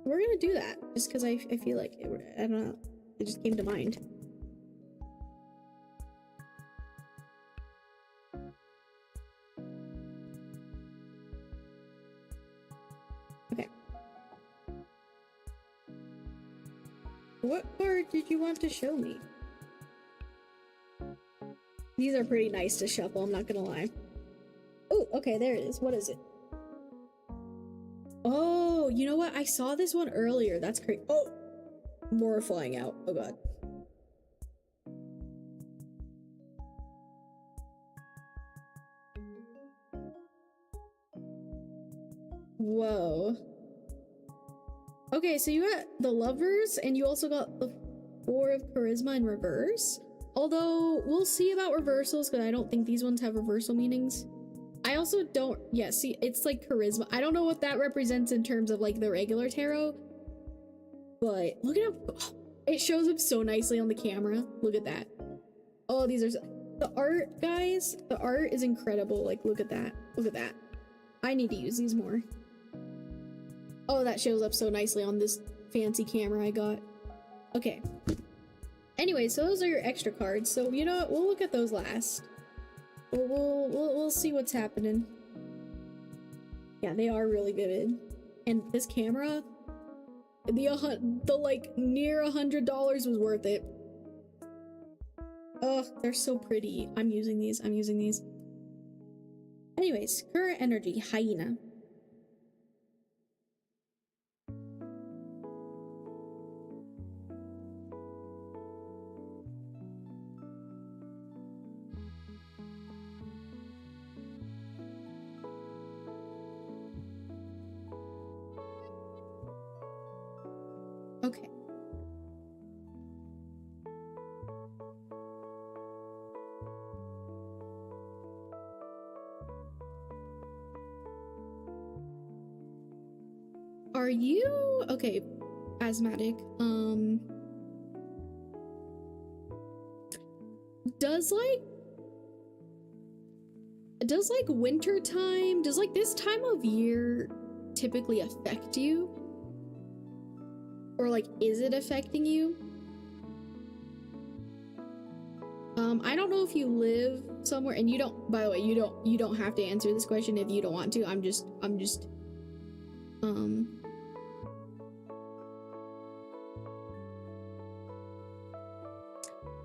We're gonna do that just because I feel like it, I don't know, it just came to mind. Okay. What card did you want to show me? These are pretty nice to shuffle, I'm not gonna lie. Oh, okay, there it is. What is it? Oh, you know what? I saw this one earlier. That's crazy. Oh, more flying out. Oh god. Whoa. Okay, so you got the Lovers, and you also got the Four of Charisma in reverse. Although, we'll see about reversals, because I don't think these ones have reversal meanings. I also don't, yeah, see, it's like charisma. I don't know what that represents in terms of like the regular tarot, but look at how, oh, it shows up so nicely on the camera. Look at that. Oh, these are, the art, guys, the art is incredible. Like, look at that. Look at that. I need to use these more. Oh, that shows up so nicely on this fancy camera I got. Okay. Anyway, so those are your extra cards. So, you know what? We'll look at those last. We'll see what's happening. Yeah, they are really vivid. And this camera, the like near $100 was worth it. Oh, they're so pretty. I'm using these. Anyways, current energy, hyena. Okay. Are you okay? Asthmatic. Does like winter time, does like this time of year typically affect you? Or like, is it affecting you? I don't know if you live somewhere, and you don't, by the way, you don't have to answer this question if you don't want to. I'm just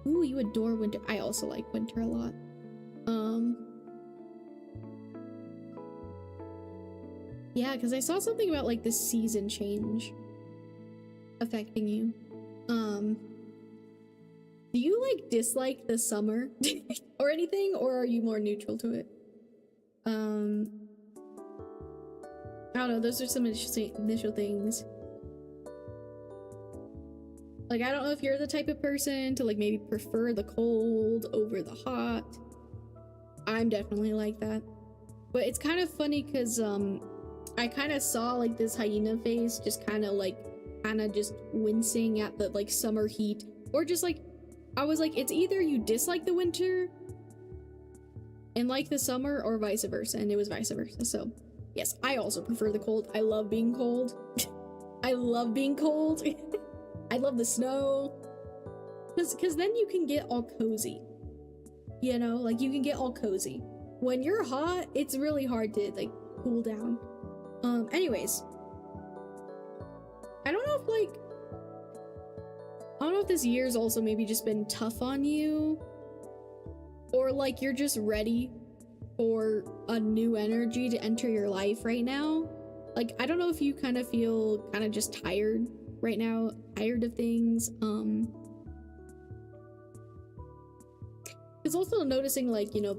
ooh, you adore winter. I also like winter a lot. Yeah, because I saw something about like the season change affecting you. Do you like dislike the summer or anything, or are you more neutral to it? I don't know, those are some initial things. Like, I don't know if you're the type of person to like maybe prefer the cold over the hot. I'm definitely like that. But it's kind of funny because I kind of saw like this hyena face just kind of just wincing at the like summer heat, or just like I was like, it's either you dislike the winter and like the summer, or vice versa, and it was vice versa. So yes, I also prefer the cold. I love being cold. I love being cold. I love the snow, because then you can get all cozy, you know, like you can get all cozy. When you're hot, it's really hard to like cool down. Anyways, I don't know if this year's also maybe just been tough on you, or like you're just ready for a new energy to enter your life right now. Like, I don't know if you kind of feel kind of just tired right now, tired of things. It's also noticing, like, you know,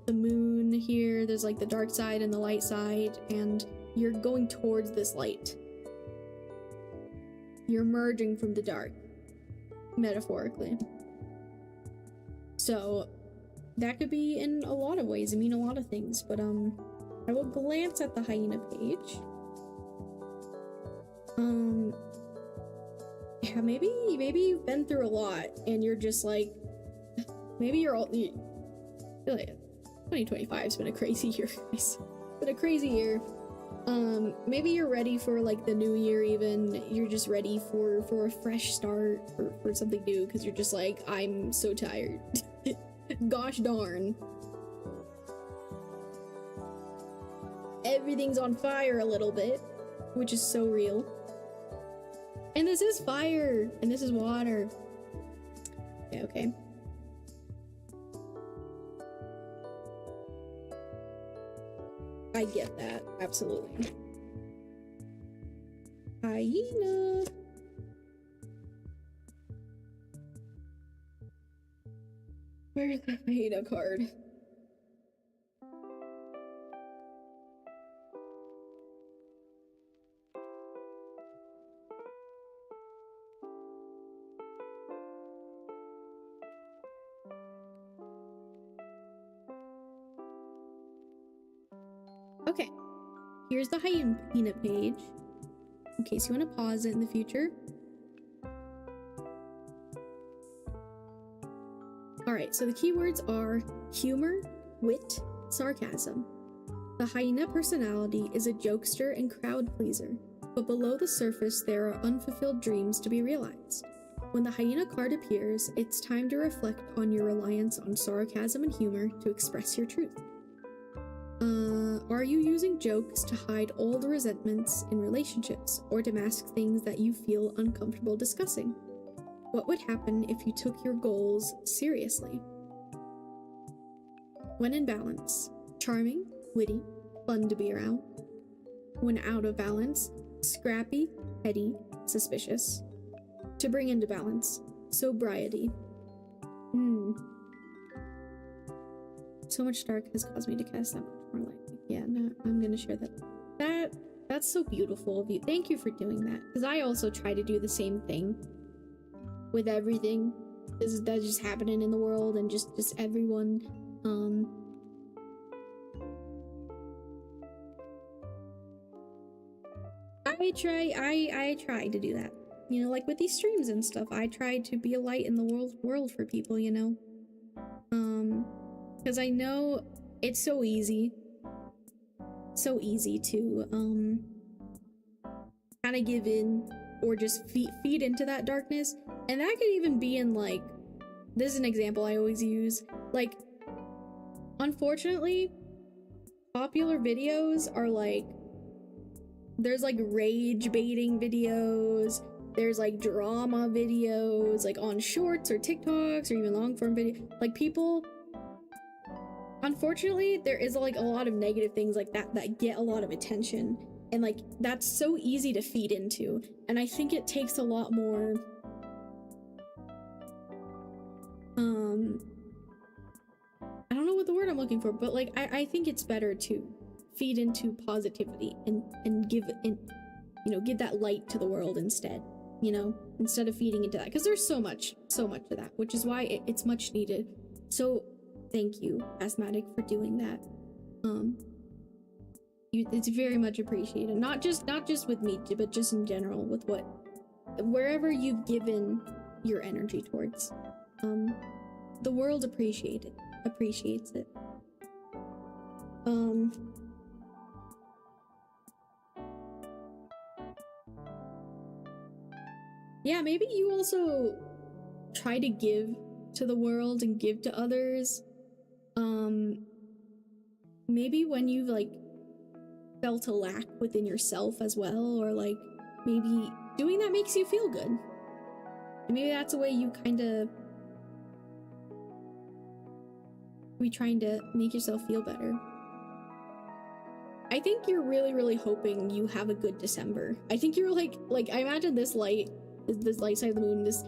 the moon here, there's like the dark side and the light side, and you're going towards this light. You're emerging from the dark, metaphorically. So that could be in a lot of ways. I mean, a lot of things, but I will glance at the hyena page. Yeah, maybe you've been through a lot and you're just like, maybe you're all, like, 2025's been a crazy year, guys. It's been a crazy year. Maybe you're ready for like the new year, even. You're just ready for a fresh start, for something new, because you're just like, I'm so tired. Gosh darn. Everything's on fire a little bit, which is so real. And this is fire, and this is water. Yeah, okay. I get that, absolutely. Hyena. Where's the hyena card? Okay, here's the hyena page, in case you want to pause it in the future. Alright, so the keywords are humor, wit, sarcasm. The hyena personality is a jokester and crowd pleaser, but below the surface there are unfulfilled dreams to be realized. When the hyena card appears, it's time to reflect on your reliance on sarcasm and humor to express your truth. Are you using jokes to hide old resentments in relationships, or to mask things that you feel uncomfortable discussing? What would happen if you took your goals seriously? When in balance, charming, witty, fun to be around. When out of balance, scrappy, petty, suspicious. To bring into balance, sobriety. So much dark has caused me to cast that much more light. Yeah, no, I'm gonna share that. That's so beautiful of you. Thank you for doing that, because I also try to do the same thing with everything that's just happening in the world, and just everyone. I try to do that, you know, like with these streams and stuff. I try to be a light in the world for people, you know, because I know it's so easy to kind of give in, or just feed into that darkness. And that could even be in, like, this is an example I always use, like, unfortunately, popular videos are like, there's like rage baiting videos, there's like drama videos, like on shorts or TikToks or even long form video. Like, people, unfortunately, there is like a lot of negative things like that get a lot of attention, and like that's so easy to feed into. And I think it takes a lot more I don't know what the word I'm looking for, but like I think it's better to feed into positivity and give that light to the world instead, you know, instead of feeding into that, because there's so much of that, which is why it's much needed. So thank you, Asthmatic, for doing that. It's very much appreciated, not just with me, but just in general, with wherever you've given your energy towards. the world appreciates it. Yeah, maybe you also try to give to the world and give to others. Maybe when you've like felt a lack within yourself as well, or like maybe doing that makes you feel good. And maybe that's a way you kind of be trying to make yourself feel better. I think you're really, really hoping you have a good December. I think you're like I imagine this light side of the moon, it's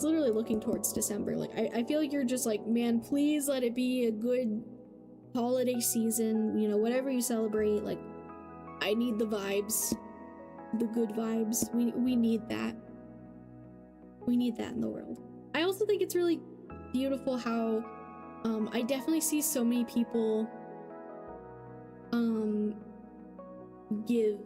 literally looking towards December. Like I feel like you're just like, man, please let it be a good holiday season, you know, whatever you celebrate. Like, I need the vibes, the good vibes. We need that. We need that in the world. I also think it's really beautiful how I definitely see so many people give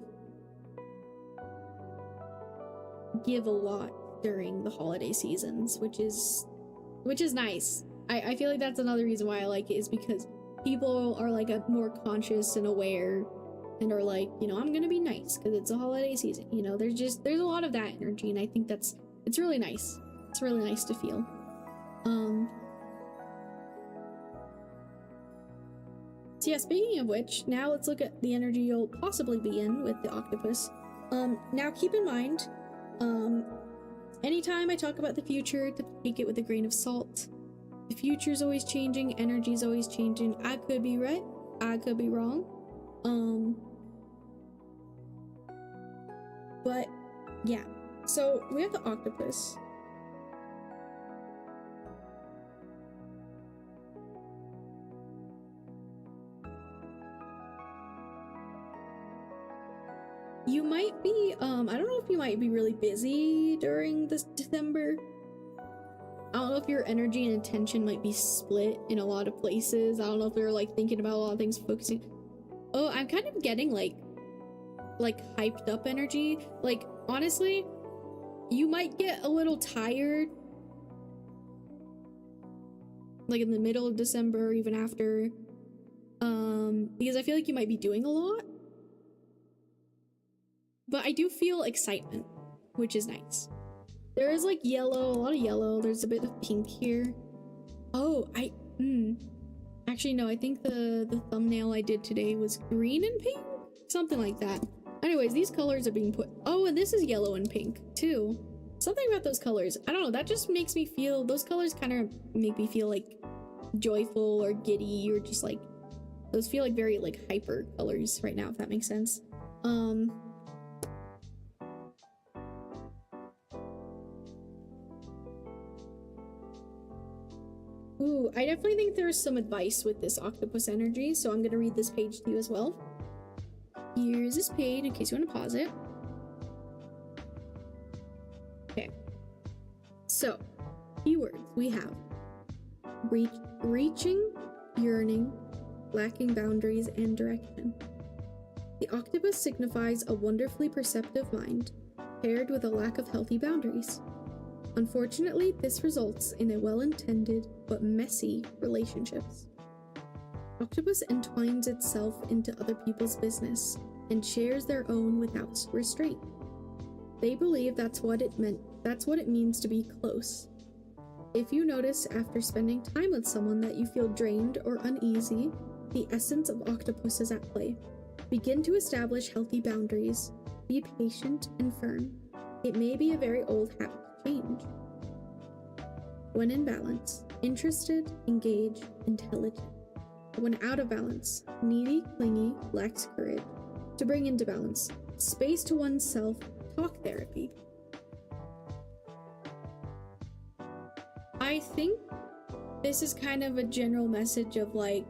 a lot during the holiday seasons, which is nice. I feel like that's another reason why I like it, is because people are like more conscious and aware and are like, you know, I'm gonna be nice because it's a holiday season, you know. There's a lot of that energy, and I think it's really nice. It's really nice to feel. So yeah, speaking of which, now let's look at the energy you'll possibly be in with the octopus. Now keep in mind, anytime I talk about the future, to take it with a grain of salt. The future's always changing, energy's always changing. I could be right, I could be wrong. But yeah, so we have the octopus. You might be, I don't know if you might be really busy during this December. I don't know if your energy and attention might be split in a lot of places. I don't know if you're like thinking about a lot of things, focusing. Oh, I'm kind of getting like hyped up energy. Like, honestly, you might get a little tired like in the middle of December or even after, because I feel like you might be doing a lot. But I do feel excitement, which is nice. There is like yellow, a lot of yellow. There's a bit of pink here. Oh, actually no, I think the thumbnail I did today was green and pink, something like that. Anyways, these colors are being put. Oh, and this is yellow and pink too. Something about those colors, I don't know, that just makes me feel, those colors kind of make me feel like joyful or giddy, or just like, those feel like very like hyper colors right now, if that makes sense. Ooh, I definitely think there's some advice with this octopus energy, so I'm gonna read this page to you as well. Here's this page in case you want to pause it. Okay. So, keywords we have reaching, yearning, lacking boundaries and direction. The octopus signifies a wonderfully perceptive mind, paired with a lack of healthy boundaries. Unfortunately, this results in a well-intended but messy relationships. Octopus entwines itself into other people's business and shares their own without restraint. They believe that's what it means to be close. If you notice after spending time with someone that you feel drained or uneasy, the essence of octopus is at play. Begin to establish healthy boundaries. Be patient and firm. It may be a very old habit to change. When in balance, interested, engaged, intelligent. When out of balance, needy, clingy, lacks courage. To bring into balance, space to oneself, talk therapy. I think this is kind of a general message of like,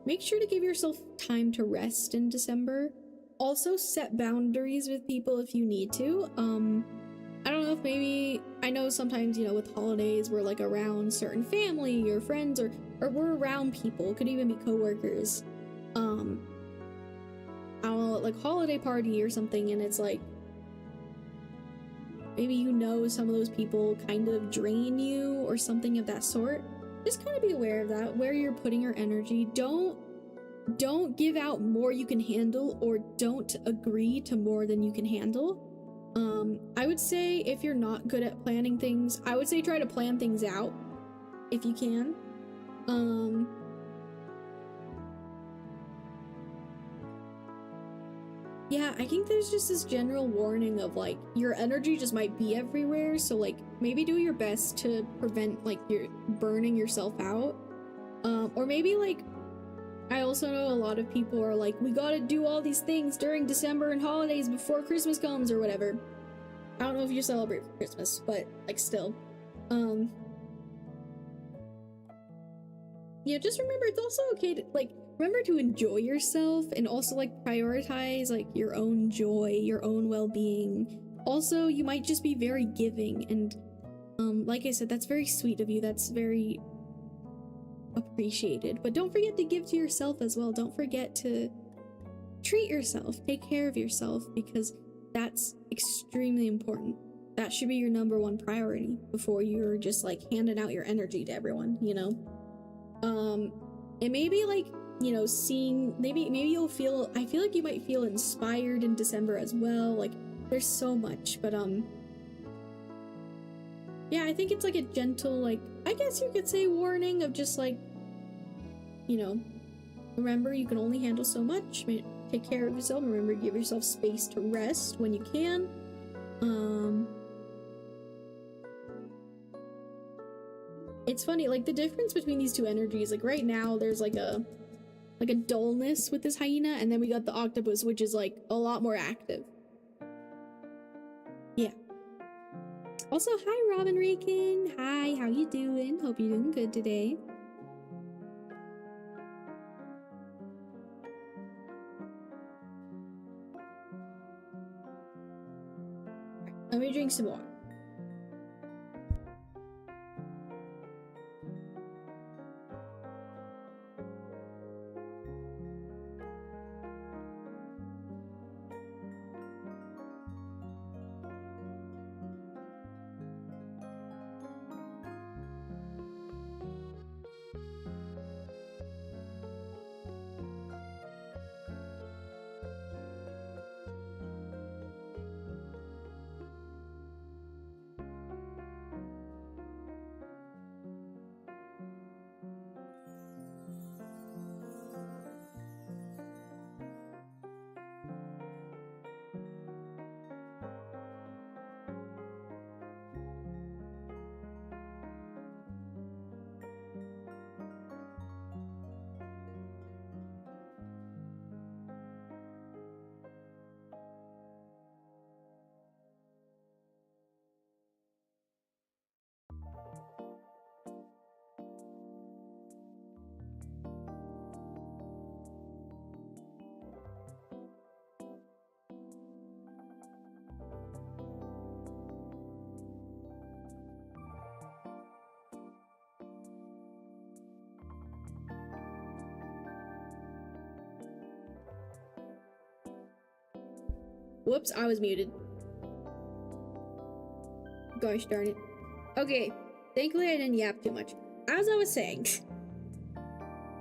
make sure to give yourself time to rest in December. Also set boundaries with people if you need to. I don't know if maybe, I know sometimes, you know, with holidays, we're like around certain family or friends, or we're around people, could even be coworkers. I don't know, like holiday party or something, and it's like, maybe you know some of those people kind of drain you or something of that sort. Just kind of be aware of that, where you're putting your energy. Don't give out more you can handle, or don't agree to more than you can handle. I would say if you're not good at planning things, I would say try to plan things out if you can. Yeah, I think there's just this general warning of like your energy just might be everywhere, so like maybe do your best to prevent like you're burning yourself out. Or maybe like I also know a lot of people are like, we gotta do all these things during December and holidays before Christmas comes or whatever. I don't know if you celebrate Christmas, but like still. Yeah, just remember it's also okay to like remember to enjoy yourself and also like prioritize like your own joy, your own well-being. Also, you might just be very giving, and like I said, that's very sweet of you. That's very appreciated. But don't forget to give to yourself as well. Don't forget to treat yourself, take care of yourself, because that's extremely important. That should be your number one priority before you're just like handing out your energy to everyone, you know? And maybe like, you know, seeing, maybe you'll feel, I feel like you might feel inspired in December as well. Like there's so much, but yeah, I think it's like a gentle, like, I guess you could say warning of just like, you know, remember you can only handle so much. Take care of yourself. Remember, give yourself space to rest when you can. It's funny, like the difference between these two energies, like right now there's like a dullness with this hyena, and then we got the octopus, which is like a lot more active. Yeah. Also, hi Robin Rakin. Hi, how you doing? Hope you're doing good today. Let me drink some water. Whoops, I was muted. Gosh darn it. Okay, thankfully I didn't yap too much. As I was saying,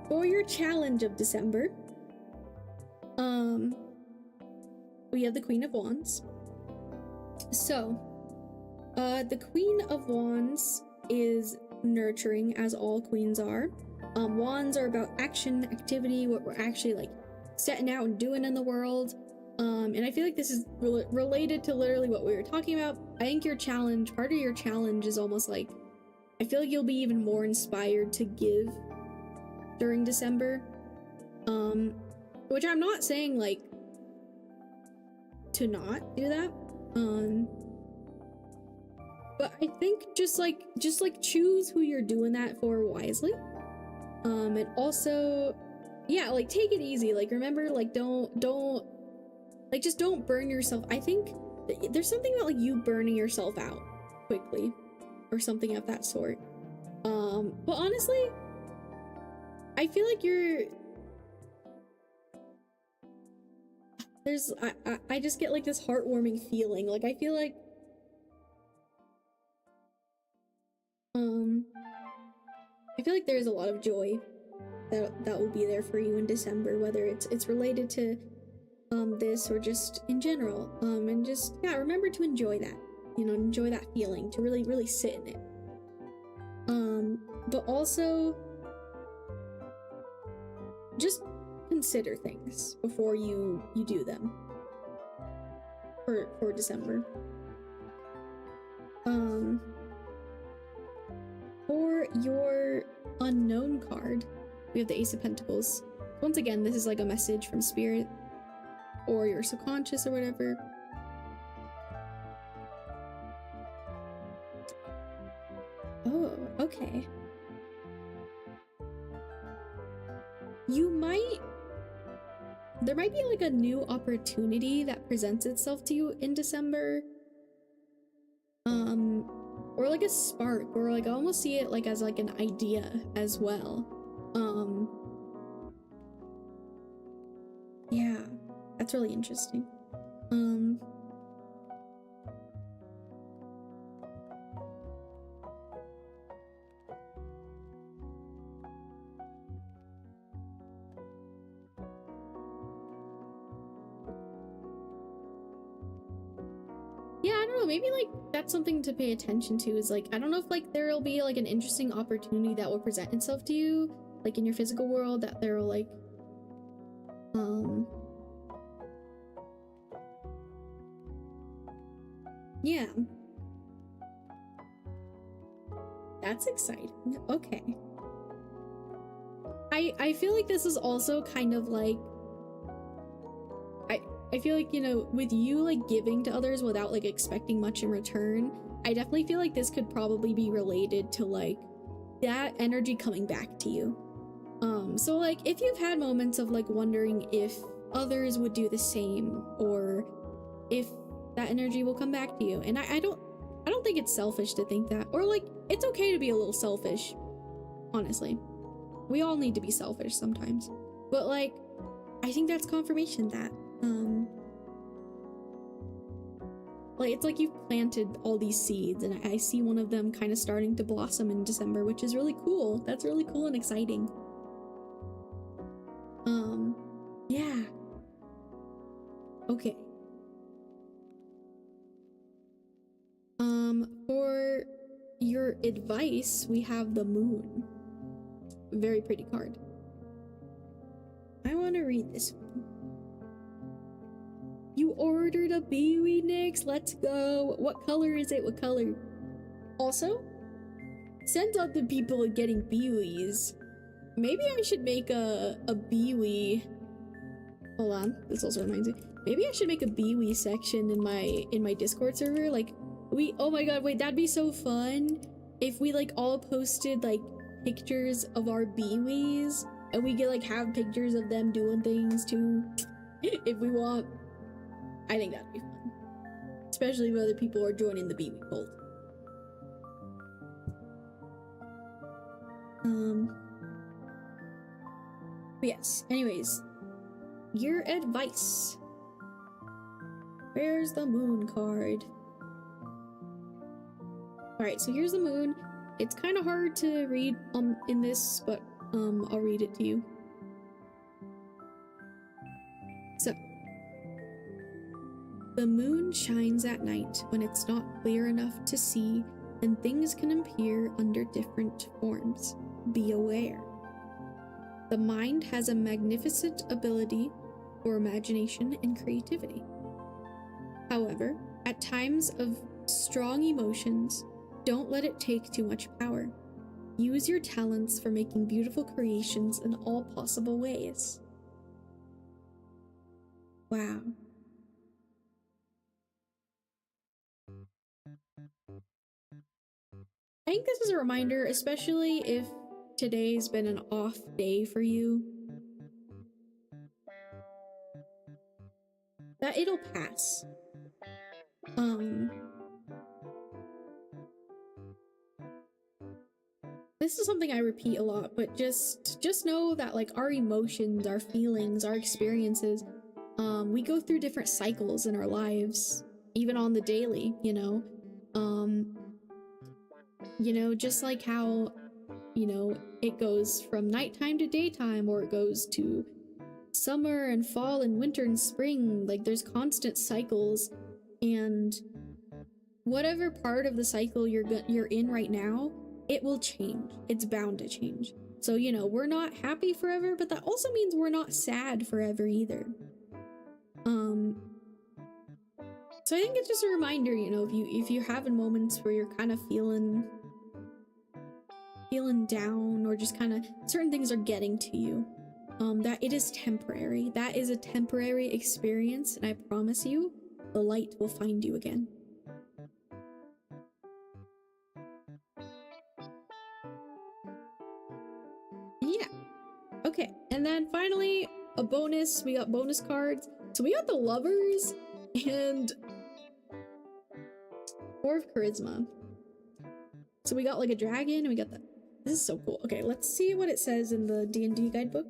for your challenge of December, we have the Queen of Wands. So, the Queen of Wands is nurturing, as all queens are. Wands are about action, activity, what we're actually like setting out and doing in the world. And I feel like this is related to literally what we were talking about. I think your challenge, part of your challenge is almost like, I feel like you'll be even more inspired to give during December. Which I'm not saying like to not do that. But I think just like choose who you're doing that for wisely. And also, yeah, like take it easy. Like remember, like don't like just don't burn yourself. I think there's something about like you burning yourself out quickly or something of that sort. But honestly, I feel like I just get like this heartwarming feeling. Like I feel like I feel like there's a lot of joy that will be there for you in December, whether it's related to this or just in general. And just, yeah, remember to enjoy that, you know, enjoy that feeling, to really sit in it. But also just consider things before you do them for December. For your unknown card, we have the Ace of Pentacles. Once again, this is like a message from Spirit or your subconscious or whatever. Oh, okay. There might be like a new opportunity that presents itself to you in December. Or like a spark, or like I almost see it like as like an idea as well. Yeah, that's really interesting. Yeah, I don't know, maybe like that's something to pay attention to, is like, I don't know if like there'll be like an interesting opportunity that will present itself to you, like in your physical world, that there will like, yeah. That's exciting. Okay. I feel like this is also kind of like, I feel like, you know, with you like giving to others without like expecting much in return, I definitely feel like this could probably be related to like that energy coming back to you. So like if you've had moments of like wondering if others would do the same, or if that energy will come back to you, and I don't think it's selfish to think that, or like it's okay to be a little selfish, honestly. We all need to be selfish sometimes, but like I think that's confirmation that like it's like you've planted all these seeds, and I see one of them kind of starting to blossom in December, which is really cool. That's really cool and exciting. Yeah. Okay. For your advice, we have the Moon. Very pretty card. I want to read this one. You ordered a Biwi, Nyx. Let's go. What color is it? What color? Also, since other people are getting Biwis, maybe I should make a Biwi. Hold on. This also reminds me. Maybe I should make a Biwi section in my Discord server. Like, oh my god, wait, that'd be so fun if we like all posted like pictures of our Biwis, and we could like have pictures of them doing things too if we want. I think that'd be fun, especially if other people are joining the Biwi cult. But yes, anyways, your advice. Where's the Moon card? Alright, so here's the Moon. It's kind of hard to read in this, but I'll read it to you. So, the moon shines at night when it's not clear enough to see, and things can appear under different forms. Be aware. The mind has a magnificent ability for imagination and creativity. However, at times of strong emotions, don't let it take too much power. Use your talents for making beautiful creations in all possible ways. Wow. I think this is a reminder, especially if today's been an off day for you, that it'll pass. This is something I repeat a lot, but just know that like our emotions, our feelings, our experiences, we go through different cycles in our lives, even on the daily, you know, just like how you know, it goes from nighttime to daytime, or it goes to summer and fall and winter and spring. Like, there's constant cycles, and whatever part of the cycle you're in right now, it will change. It's bound to change. So, you know, we're not happy forever, but that also means we're not sad forever either. So I think it's just a reminder, you know, if you're having moments where you're kind of feeling down, or just kind of certain things are getting to you, that it is temporary. That is a temporary experience, and I promise you, the light will find you again. Yeah. Okay, and then finally, a bonus. We got bonus cards. So we got the Lovers and 4 of Charisma. So we got like a dragon, and we got the... This is so cool. Okay, let's see what it says in the D&D guidebook.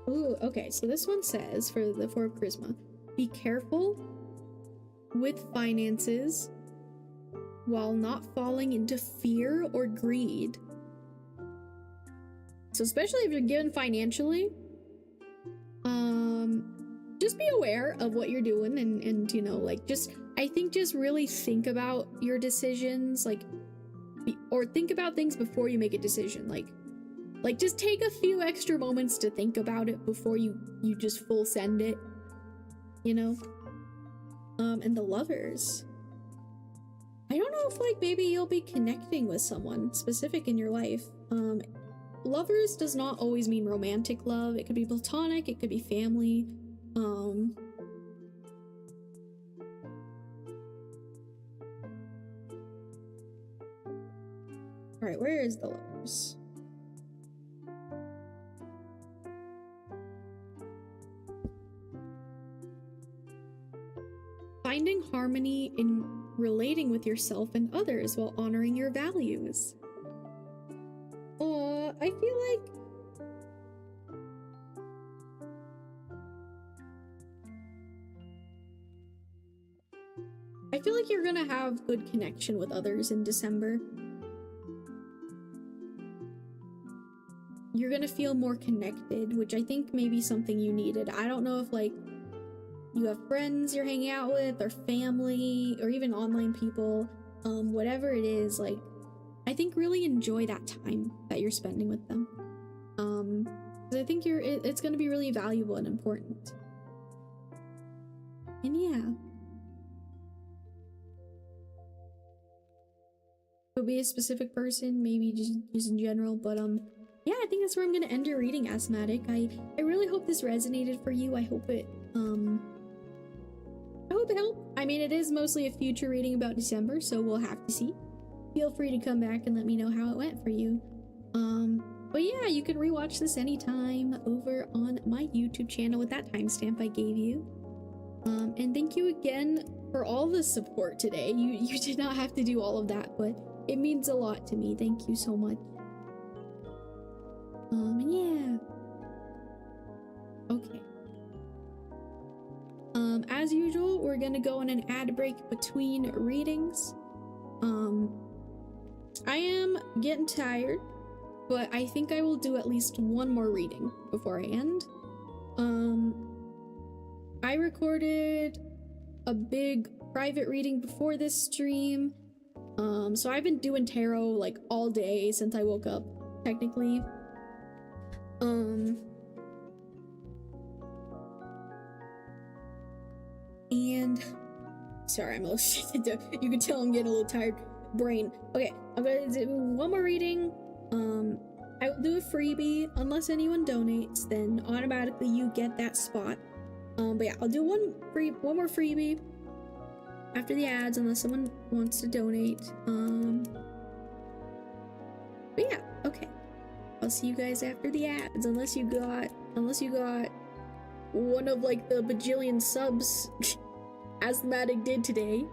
Ooh, okay, so this one says, for the 4 of Charisma, be careful with finances while not falling into fear or greed. So especially if you're given financially, just be aware of what you're doing, and you know, like, I think just really think about your decisions, like, or think about things before you make a decision, like just take a few extra moments to think about it before you just full send it, you know? And the Lovers. I don't know if, like, maybe you'll be connecting with someone specific in your life. Lovers does not always mean romantic love. It could be platonic, it could be family. Alright, where is the Lovers? Finding harmony in relating with yourself and others while honoring your values. I feel like you're gonna have good connection with others in December. You're gonna feel more connected, which I think may be something you needed. I don't know if, like, you have friends you're hanging out with, or family, or even online people, whatever it is, like, I think really enjoy that time that you're spending with them. 'Cause I think it's gonna be really valuable and important. And yeah. Could be a specific person, maybe just in general, but yeah, I think that's where I'm gonna end your reading, Asthmatic. I really hope this resonated for you. I hope it helped. I mean, it is mostly a future reading about December, so we'll have to see. Feel free to come back and let me know how it went for you. But yeah, you can rewatch this anytime over on my YouTube channel with that timestamp I gave you. And thank you again for all the support today. You did not have to do all of that, but it means a lot to me. Thank you so much. Yeah. Okay. As usual, we're gonna go on an ad break between readings. I am getting tired, but I think I will do at least one more reading before I end. I recorded a big private reading before this stream. So I've been doing tarot like all day since I woke up, technically. And sorry, I'm a little you can tell I'm getting a little tired brain. Okay, I'm gonna do one more reading. I will do a freebie unless anyone donates, then automatically you get that spot. But yeah, I'll do one more freebie after the ads unless someone wants to donate. But yeah, okay. I'll see you guys after the ads, unless you got one of like the bajillion subs Asthmatic did today.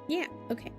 Yeah, okay.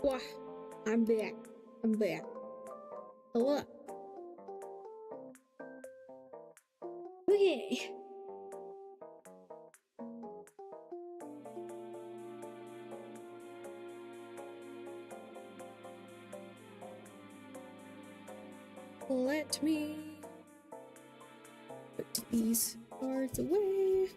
Wah, I'm back. I'm back. Hello. Okay. Let me put these cards away.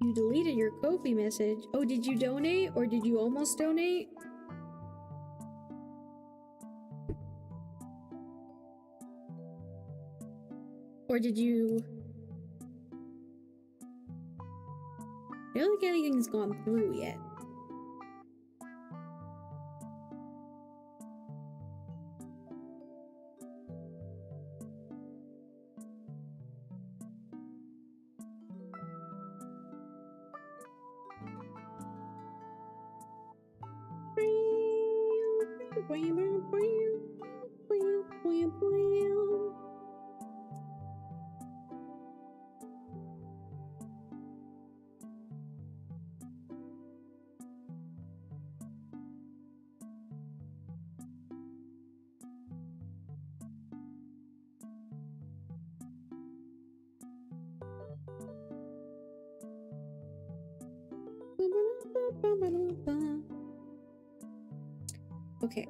You deleted your Kofi message. Oh, did you donate or did you almost donate? Or did you... I don't think anything's gone through yet. Okay.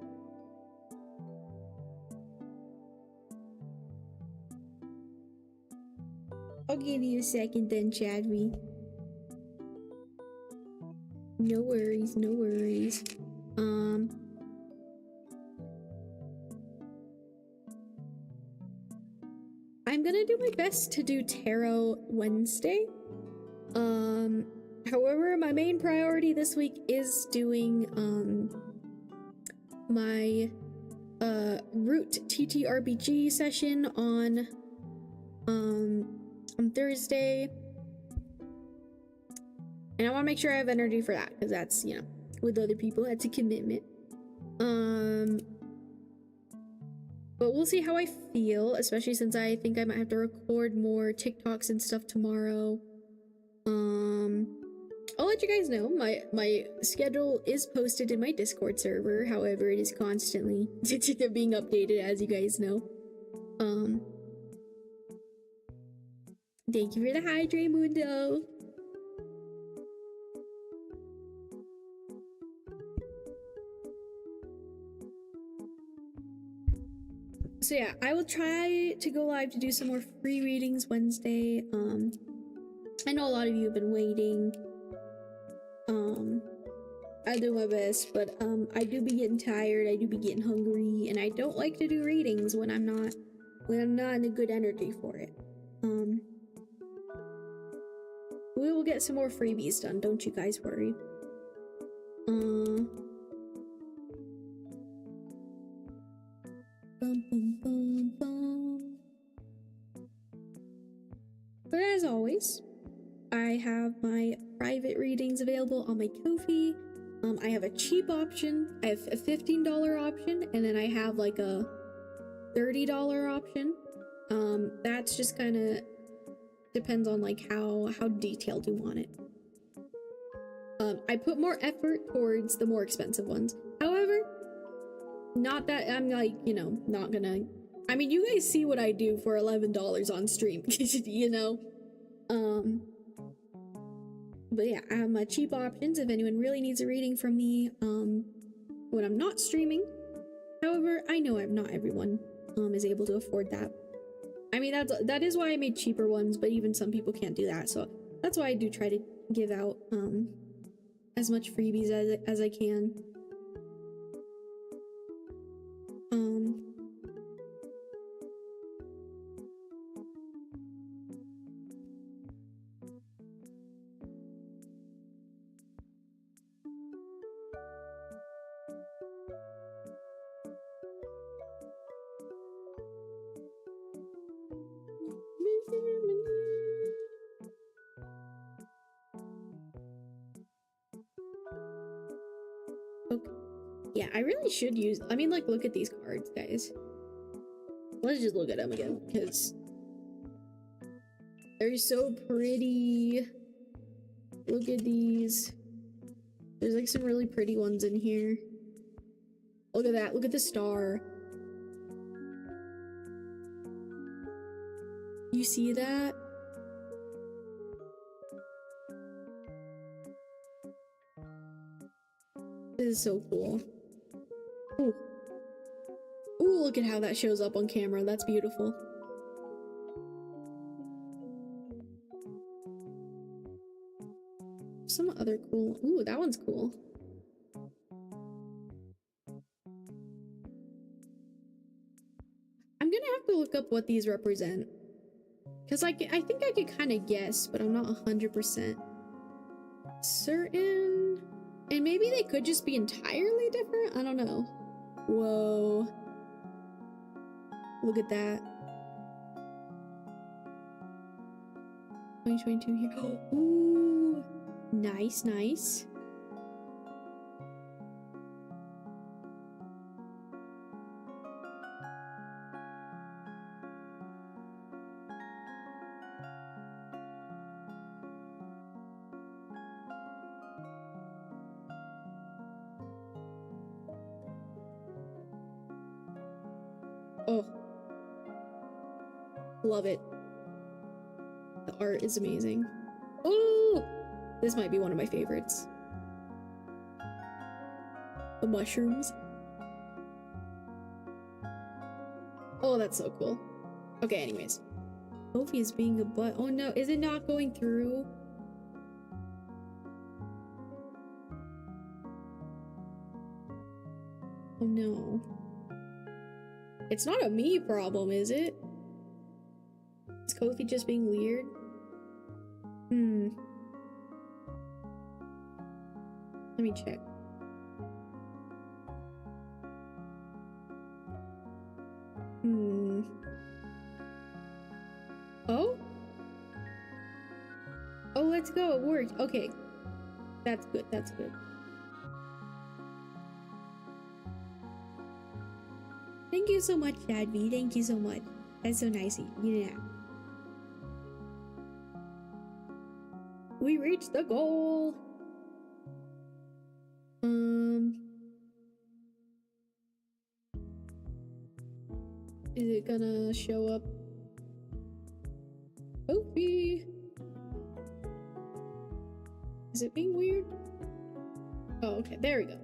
I'll give you a second then, Chadby. No worries, no worries. I'm gonna do my best to do Tarot Wednesday. However, my main priority this week is doing, my, Root TTRPG session on Thursday. And I want to make sure I have energy for that, because that's, you know, with other people, that's a commitment. But we'll see how I feel, especially since I think I might have to record more TikToks and stuff tomorrow. I'll let you guys know. My schedule is posted in my Discord server. However, it is constantly being updated, as you guys know. Thank you for the hydrate, Mundo. So yeah, I will try to go live to do some more free readings Wednesday. I know a lot of you have been waiting. I'll do my best, but I do be getting tired, I do be getting hungry, and I don't like to do readings when I'm not in a good energy for it. We will get some more freebies done, don't you guys worry. But as always, I have my private readings available on my Kofi. I have a cheap option, I have a $15 option, and then I have like a $30 option. That's just kind of depends on like how detailed you want it. I put more effort towards the more expensive ones. However, not that I'm like, you know, not gonna... I mean, you guys see what I do for $11 on stream, you know? But yeah, I have my cheap options if anyone really needs a reading from me, when I'm not streaming. However, I know not everyone, is able to afford that. I mean, that is why I made cheaper ones, but even some people can't do that, so that's why I do try to give out, as much freebies as I can. Yeah, I really should use, I mean, like, look at these cards, guys. Let's just look at them again, because they're so pretty. Look at these. There's like some really pretty ones in here. Look at that. Look at the star. You see that? This is so cool. Ooh. Ooh, look at how that shows up on camera. That's beautiful. Some other cool. Ooh, that one's cool. I'm gonna have to look up what these represent. Because I think I could kind of guess, but I'm not 100% certain. And maybe they could just be entirely different? I don't know. Whoa. Look at that. 2022 here. Ooh. Nice, nice. Oh. Love it. The art is amazing. Oh! This might be one of my favorites. The mushrooms. Oh, that's so cool. Okay, anyways. Kofi is being a butt. Oh no, is it not going through? Oh no. It's not a me problem, is it? Is Kofi just being weird? Let me check. Oh? Oh, let's go. It worked. Okay. That's good. That's good. Thank you so much, Dadby. Thank you so much. That's so nice of you. Yeah. We reached the goal. Is it gonna show up? Kofi. Is it being weird? Oh, okay. There we go.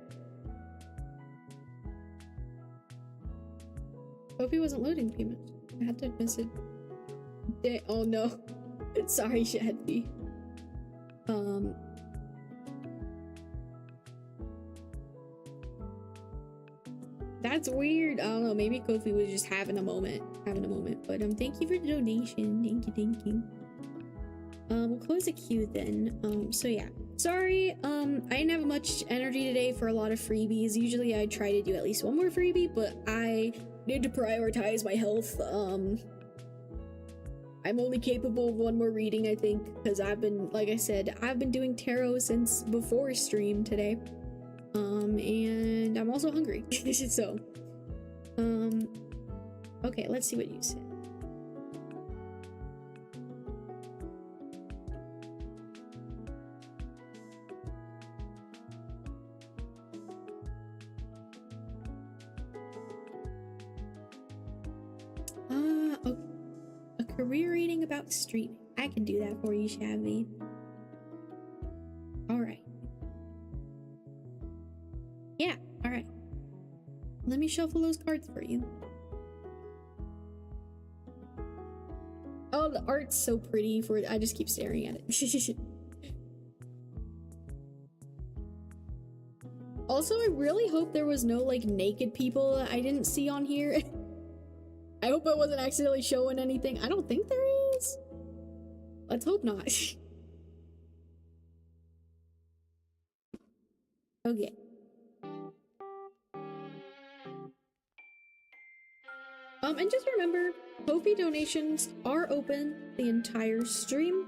Kofi wasn't loading payments. I had to miss it. Oh no. Sorry, Shadby. That's weird. I don't know. Maybe Kofi was just having a moment. But thank you for the donation. Thank you. We'll close the queue then. So yeah. Sorry, I didn't have much energy today for a lot of freebies. Usually I try to do at least one more freebie, but I need to prioritize my health. I'm only capable of one more reading, I think, because I've been, like I said, I've been doing tarot since before stream today. And I'm also hungry. So, okay, let's see what you said. A career reading about streaming. I can do that for you, Shabby. Alright. Yeah, alright. Let me shuffle those cards for you. Oh, the art's so pretty for I just keep staring at it. Also, I really hope there was no like naked people that I didn't see on here. I hope I wasn't accidentally showing anything. I don't think there is. Let's hope not. Okay. And just remember, Kofi donations are open the entire stream.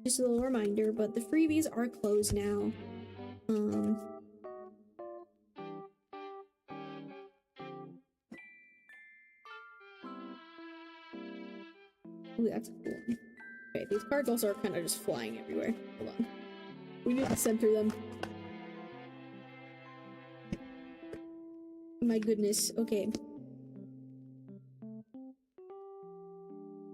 Just a little reminder, but the freebies are closed now. Ooh, that's a cool one. Okay, these cards also are kind of just flying everywhere. Hold on. We need to center them. My goodness. Okay.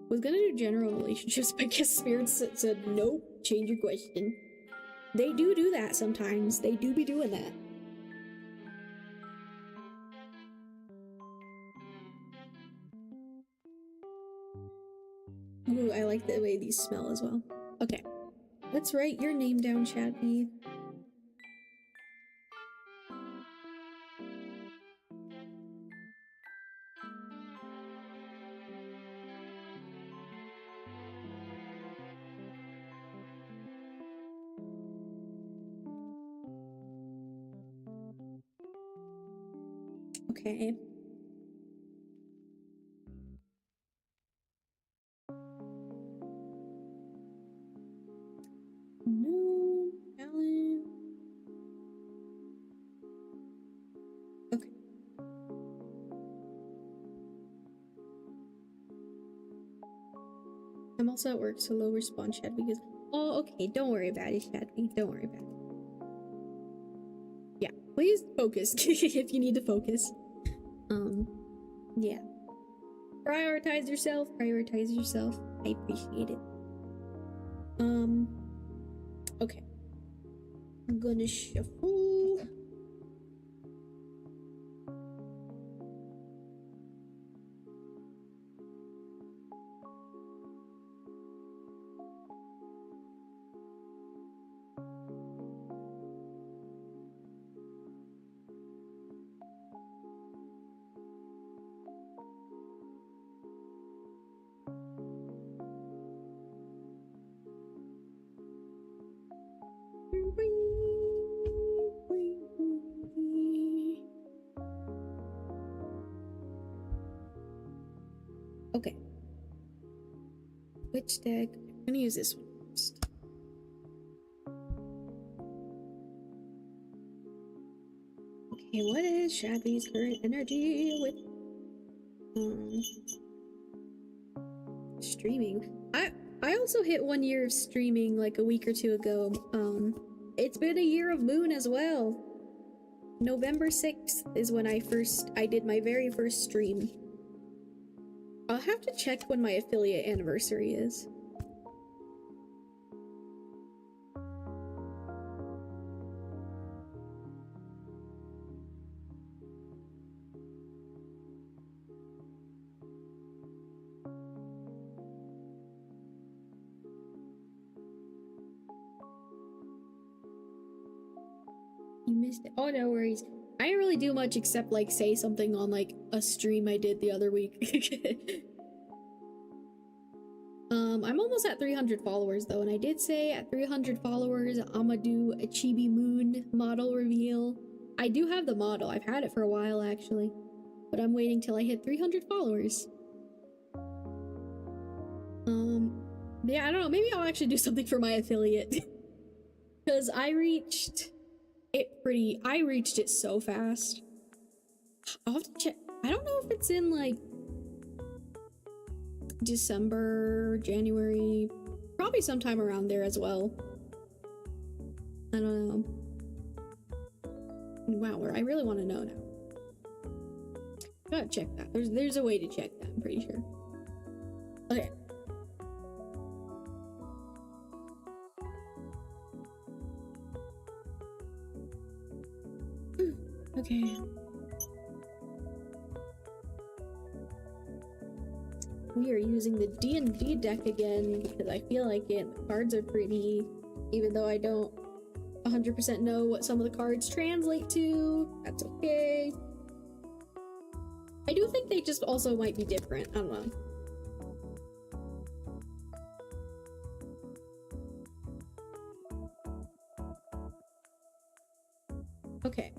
Was gonna do general relationships, but I guess spirits said nope. Change your question. They do that sometimes. They do be doing that. Ooh, I like the way these smell as well. Okay. Let's write your name down, Chadby. Okay. No, Alan. Okay. I'm also at work, so low response, Chad, because oh, okay, don't worry about it, Chadby. Don't worry about it. Yeah, please focus if you need to focus. Yeah. Prioritize yourself. Prioritize yourself. I appreciate it. Okay. I'm gonna shuffle. Okay. Which deck? I'm gonna use this one first. Okay, what is Shabby's current energy with streaming? I also hit 1 year of streaming like a week or two ago. It's been a year of Moon as well. November 6th is when I did my very first stream. I'll have to check when my affiliate anniversary is. You missed it. Oh, no worries. I didn't really do much except like say something on like a stream I did the other week. I'm almost at 300 followers though, and I did say at 300 followers I'ma do a Chibi Moon model reveal. I do have the model. I've had it for a while actually, but I'm waiting till I hit 300 followers. Yeah, I don't know. Maybe I'll actually do something for my affiliate because I reached it so fast. I'll have to check. I don't know if it's in like December, January, probably sometime around there as well. I don't know. Wow, I really want to know now. Gotta check that. There's a way to check that, I'm pretty sure. Okay. Okay. We are using the D&D deck again because I feel like it. The cards are pretty, even though I don't 100% know what some of the cards translate to. That's okay. I do think they just also might be different. I don't know. Okay.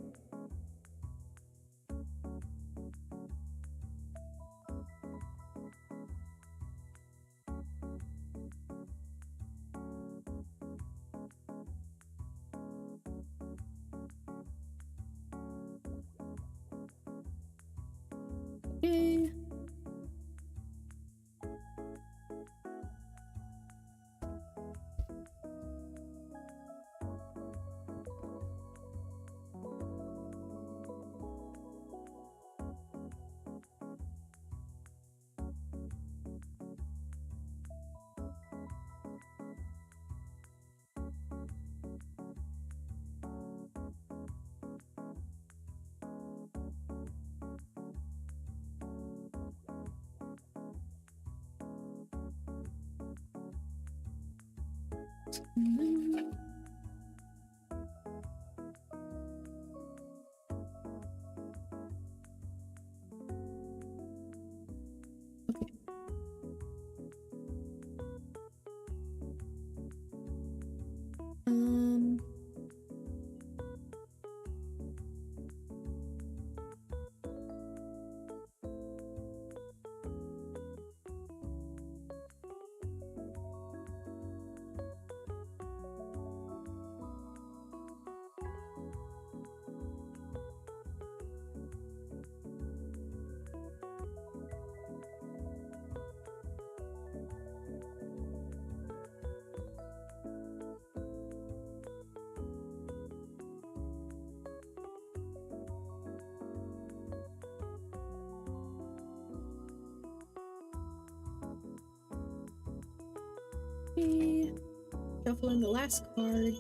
Okay. Shuffling the last card.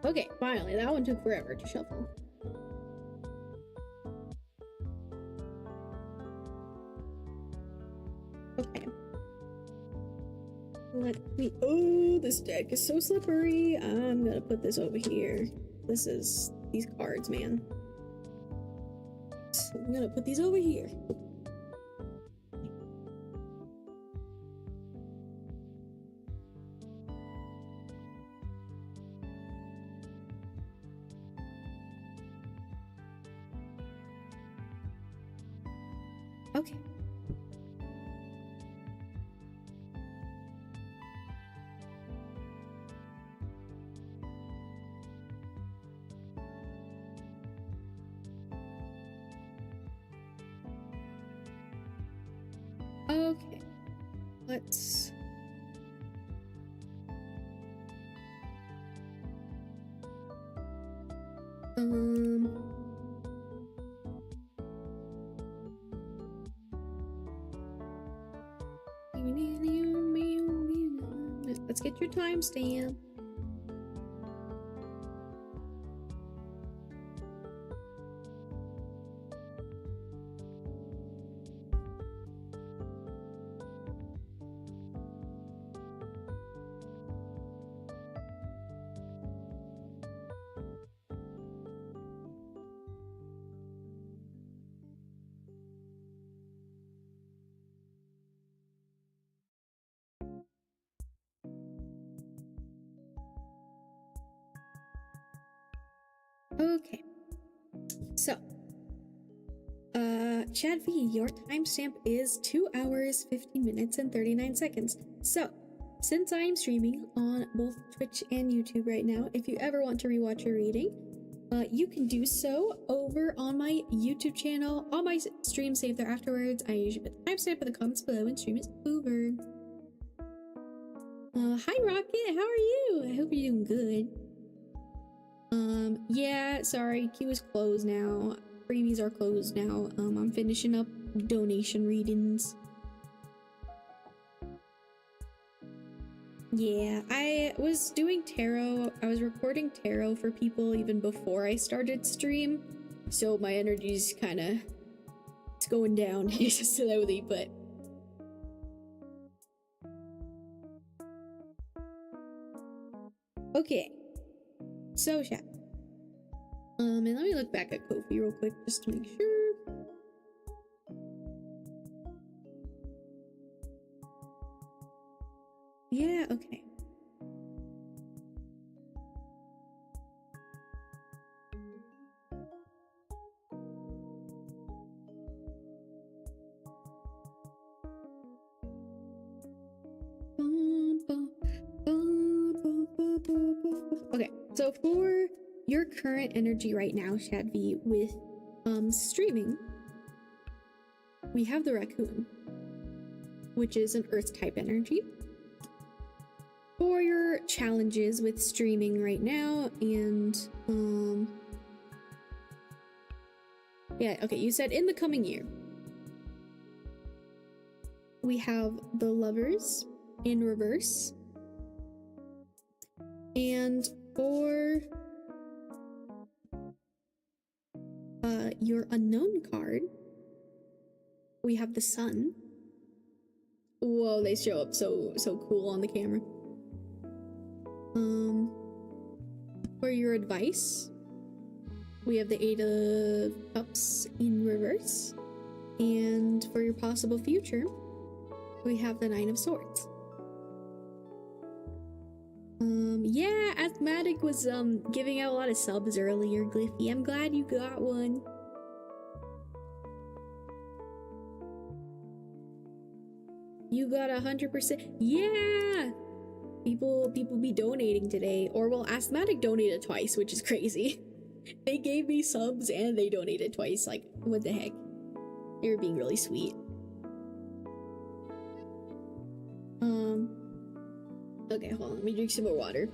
Okay, finally, that one took forever to shuffle. Okay. Let me. Oh, this deck is so slippery. I'm gonna put this over here. This is these cards, man. I'm gonna put these over here. Okay. Okay. Let's let's get your timestamp. Okay. So, Chad V, your timestamp is 2 hours, 15 minutes, and 39 seconds. So, since I am streaming on both Twitch and YouTube right now, if you ever want to rewatch your reading, you can do so over on my YouTube channel. All my streams saved there afterwards. I usually put the timestamp in the comments below when stream is over. Hi Rocket, how are you? I hope you're doing good. Yeah, sorry, queue is closed now. Freebies are closed now. I'm finishing up donation readings. Yeah, I was doing tarot. I was recording tarot for people even before I started stream. So my energy's kinda, it's going down slowly, but okay. So chat. And let me look back at Kofi real quick just to make sure. Yeah, okay. Okay, so for your current energy right now, Shadvi, with streaming, we have the raccoon, which is an earth type energy. For your challenges with streaming right now, and yeah, okay, you said in the coming year, we have the Lovers in reverse, and for your unknown card, we have the Sun. Whoa, they show up so cool on the camera. For your advice, we have the Eight of Cups in reverse, and for your possible future, we have the Nine of Swords. Yeah, Asthmatic was giving out a lot of subs earlier, Glyphy. I'm glad you got one. You got 100%. Yeah! People be donating today. Or well, Asthmatic donated twice, which is crazy. They gave me subs and they donated twice. Like, what the heck? They were being really sweet. Okay, hold on. Let me drink some more water.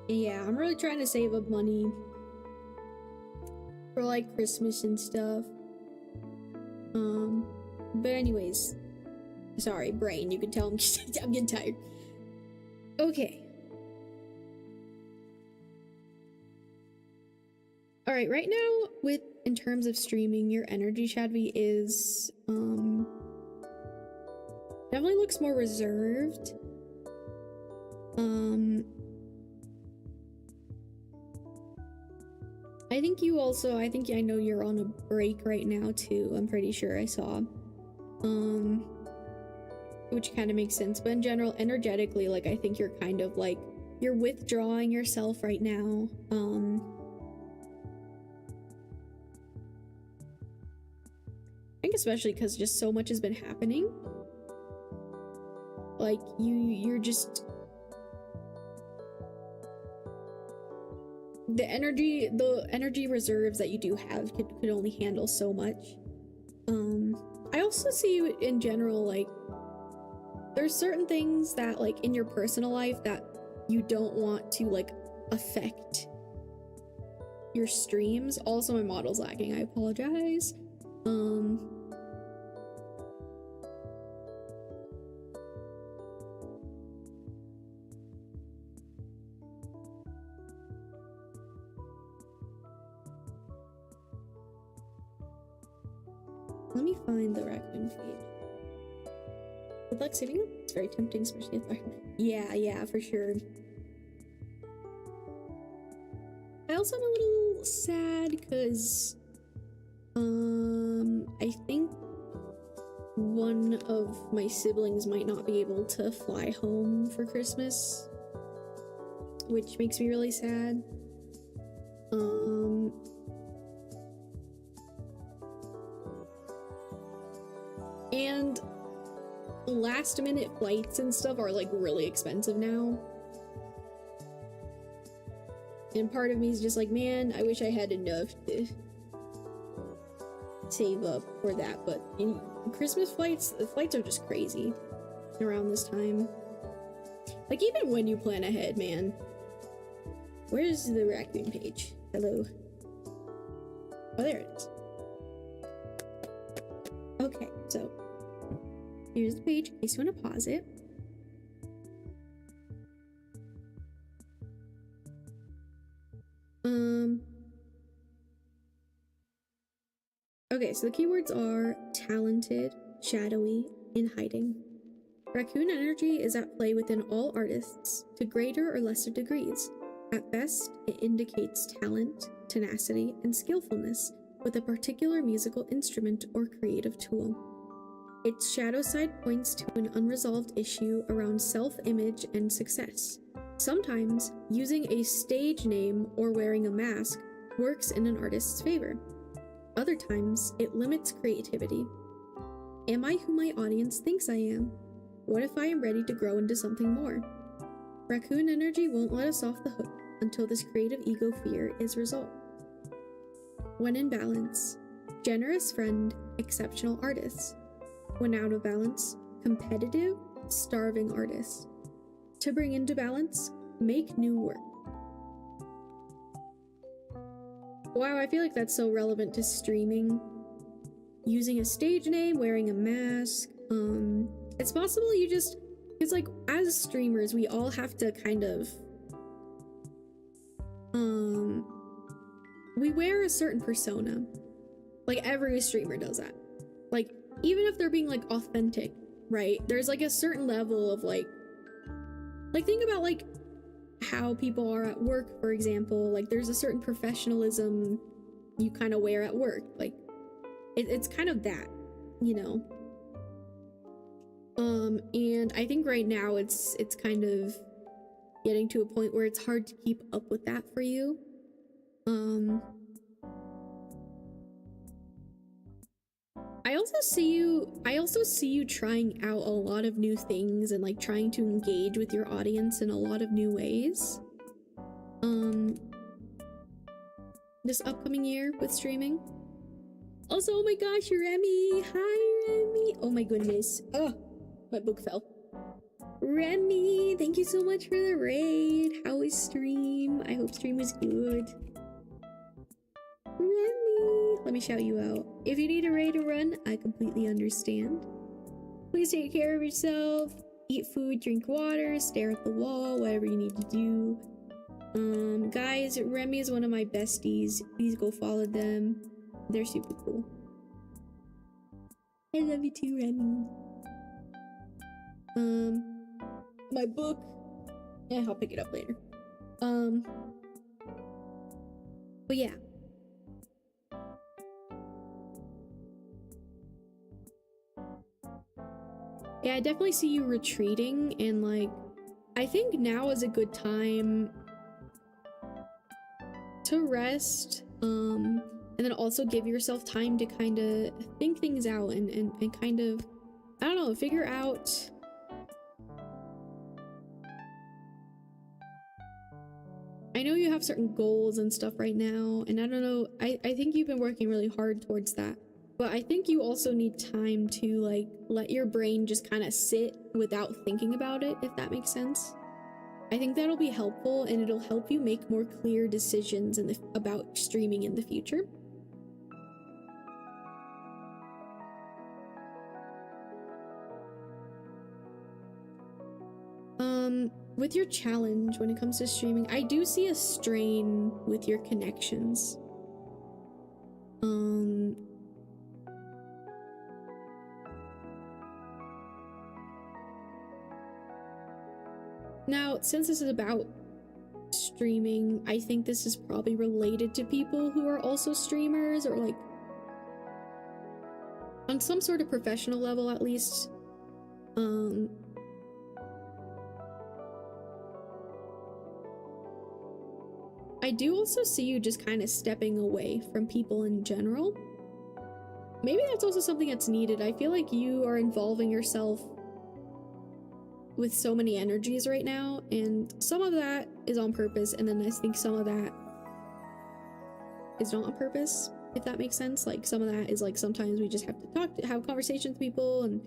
Yeah, I'm really trying to save up money for like Christmas and stuff. But anyways, sorry, brain, you can tell I'm getting tired. Okay. All right, right now with in terms of streaming, your energy, Shadvi, is definitely looks more reserved. I know you're on a break right now too. I'm pretty sure I saw. Which kind of makes sense, but in general, energetically, like I think you're kind of like you're withdrawing yourself right now. I think especially because just so much has been happening. Like you're just the energy reserves that you do have could only handle so much. I also see you in general, like there's certain things that like in your personal life that you don't want to like affect your streams. Also, my model's lagging, I apologize. Let me find the raccoon page. Good luck saving them. It's very tempting, especially if yeah, for sure. I also am a little sad because I think one of my siblings might not be able to fly home for Christmas, which makes me really sad. And last minute flights and stuff are like really expensive now. And part of me is just like, man, I wish I had enough to save up for that. But in Christmas flights, the flights are just crazy around this time. Like even when you plan ahead, man. Where's the raccoon page? Hello. Oh, there it is. Okay, so here's the page in case you want to pause it. Okay, so the keywords are talented, shadowy, and hiding. Raccoon energy is at play within all artists to greater or lesser degrees. At best, it indicates talent, tenacity, and skillfulness with a particular musical instrument or creative tool. Its shadow side points to an unresolved issue around self-image and success. Sometimes using a stage name or wearing a mask works in an artist's favor. Other times, it limits creativity. Am I who my audience thinks I am? What if I am ready to grow into something more? Raccoon energy won't let us off the hook until this creative ego fear is resolved. When in balance, generous friend, exceptional artist. When out of balance, competitive, starving artist. To bring into balance, make new work. Wow, I feel like that's so relevant to streaming. Using a stage name, wearing a mask. It's possible you just, it's like, as streamers, we all have to kind of, we wear a certain persona. Like, every streamer does that. Like, even if they're being, like, authentic, right? There's, like, a certain level of, like, think about, like, how people are at work, for example. Like, there's a certain professionalism you kind of wear at work. Like, it's kind of that, you know? And I think right now it's kind of getting to a point where it's hard to keep up with that for you. I also see you trying out a lot of new things and like trying to engage with your audience in a lot of new ways. This upcoming year with streaming. Also, oh my gosh, Remy! Hi, Remy! Oh my goodness. Oh, my book fell. Remy, thank you so much for the raid. How was stream? I hope stream was good. Remy, let me shout you out. If you need a raid to run, I completely understand. Please take care of yourself. Eat food, drink water, stare at the wall, whatever you need to do. Guys, Remy is one of my besties. Please go follow them. They're super cool. I love you too, Remy. My book. Yeah, I'll pick it up later. But yeah. Yeah, I definitely see you retreating, and like, I think now is a good time to rest, and then also give yourself time to kind of think things out and kind of, I don't know, figure out I know you have certain goals and stuff right now, and I don't know, I think you've been working really hard towards that, but I think you also need time to like let your brain just kind of sit without thinking about it, if that makes sense. I think that'll be helpful, and it'll help you make more clear decisions about streaming in the future. With your challenge when it comes to streaming, I do see a strain with your connections. Now, since this is about streaming, I think this is probably related to people who are also streamers, or like on some sort of professional level at least. I do also see you just kind of stepping away from people in general. Maybe that's also something that's needed. I feel like you are involving yourself with so many energies right now, and some of that is on purpose, and then I think some of that is not on purpose, if that makes sense. Like, some of that is like, sometimes we just have to have conversations with people, and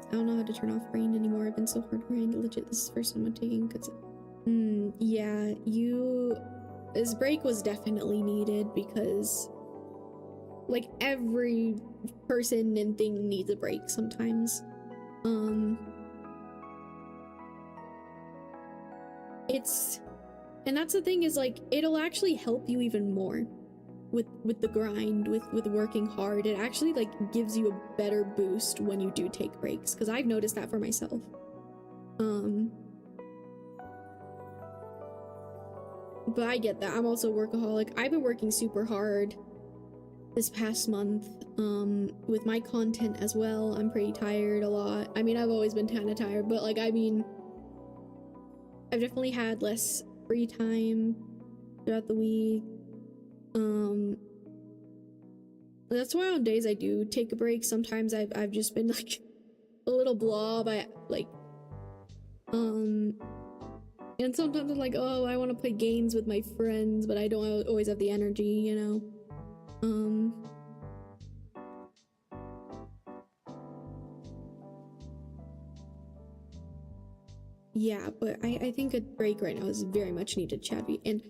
I don't know how to turn off brain anymore. I've been so hard brained. Legit, this is the first time I'm taking, because yeah, this break was definitely needed, because like every person and thing needs a break sometimes. And that's the thing, is like, it'll actually help you even more with the grind, with working hard. It actually like gives you a better boost when you do take breaks, because I've noticed that for myself. But I get that. I'm also a workaholic. I've been working super hard this past month with my content as well. I'm pretty tired a lot. I mean, I've always been kind of tired, but like, I mean, I've definitely had less free time throughout the week. That's why on days I do take a break, sometimes I've just been like a little blob. I like and sometimes I'm like, oh, I want to play games with my friends, but I don't always have the energy, you know. Yeah, but I think a break right now is very much needed, Chadby. And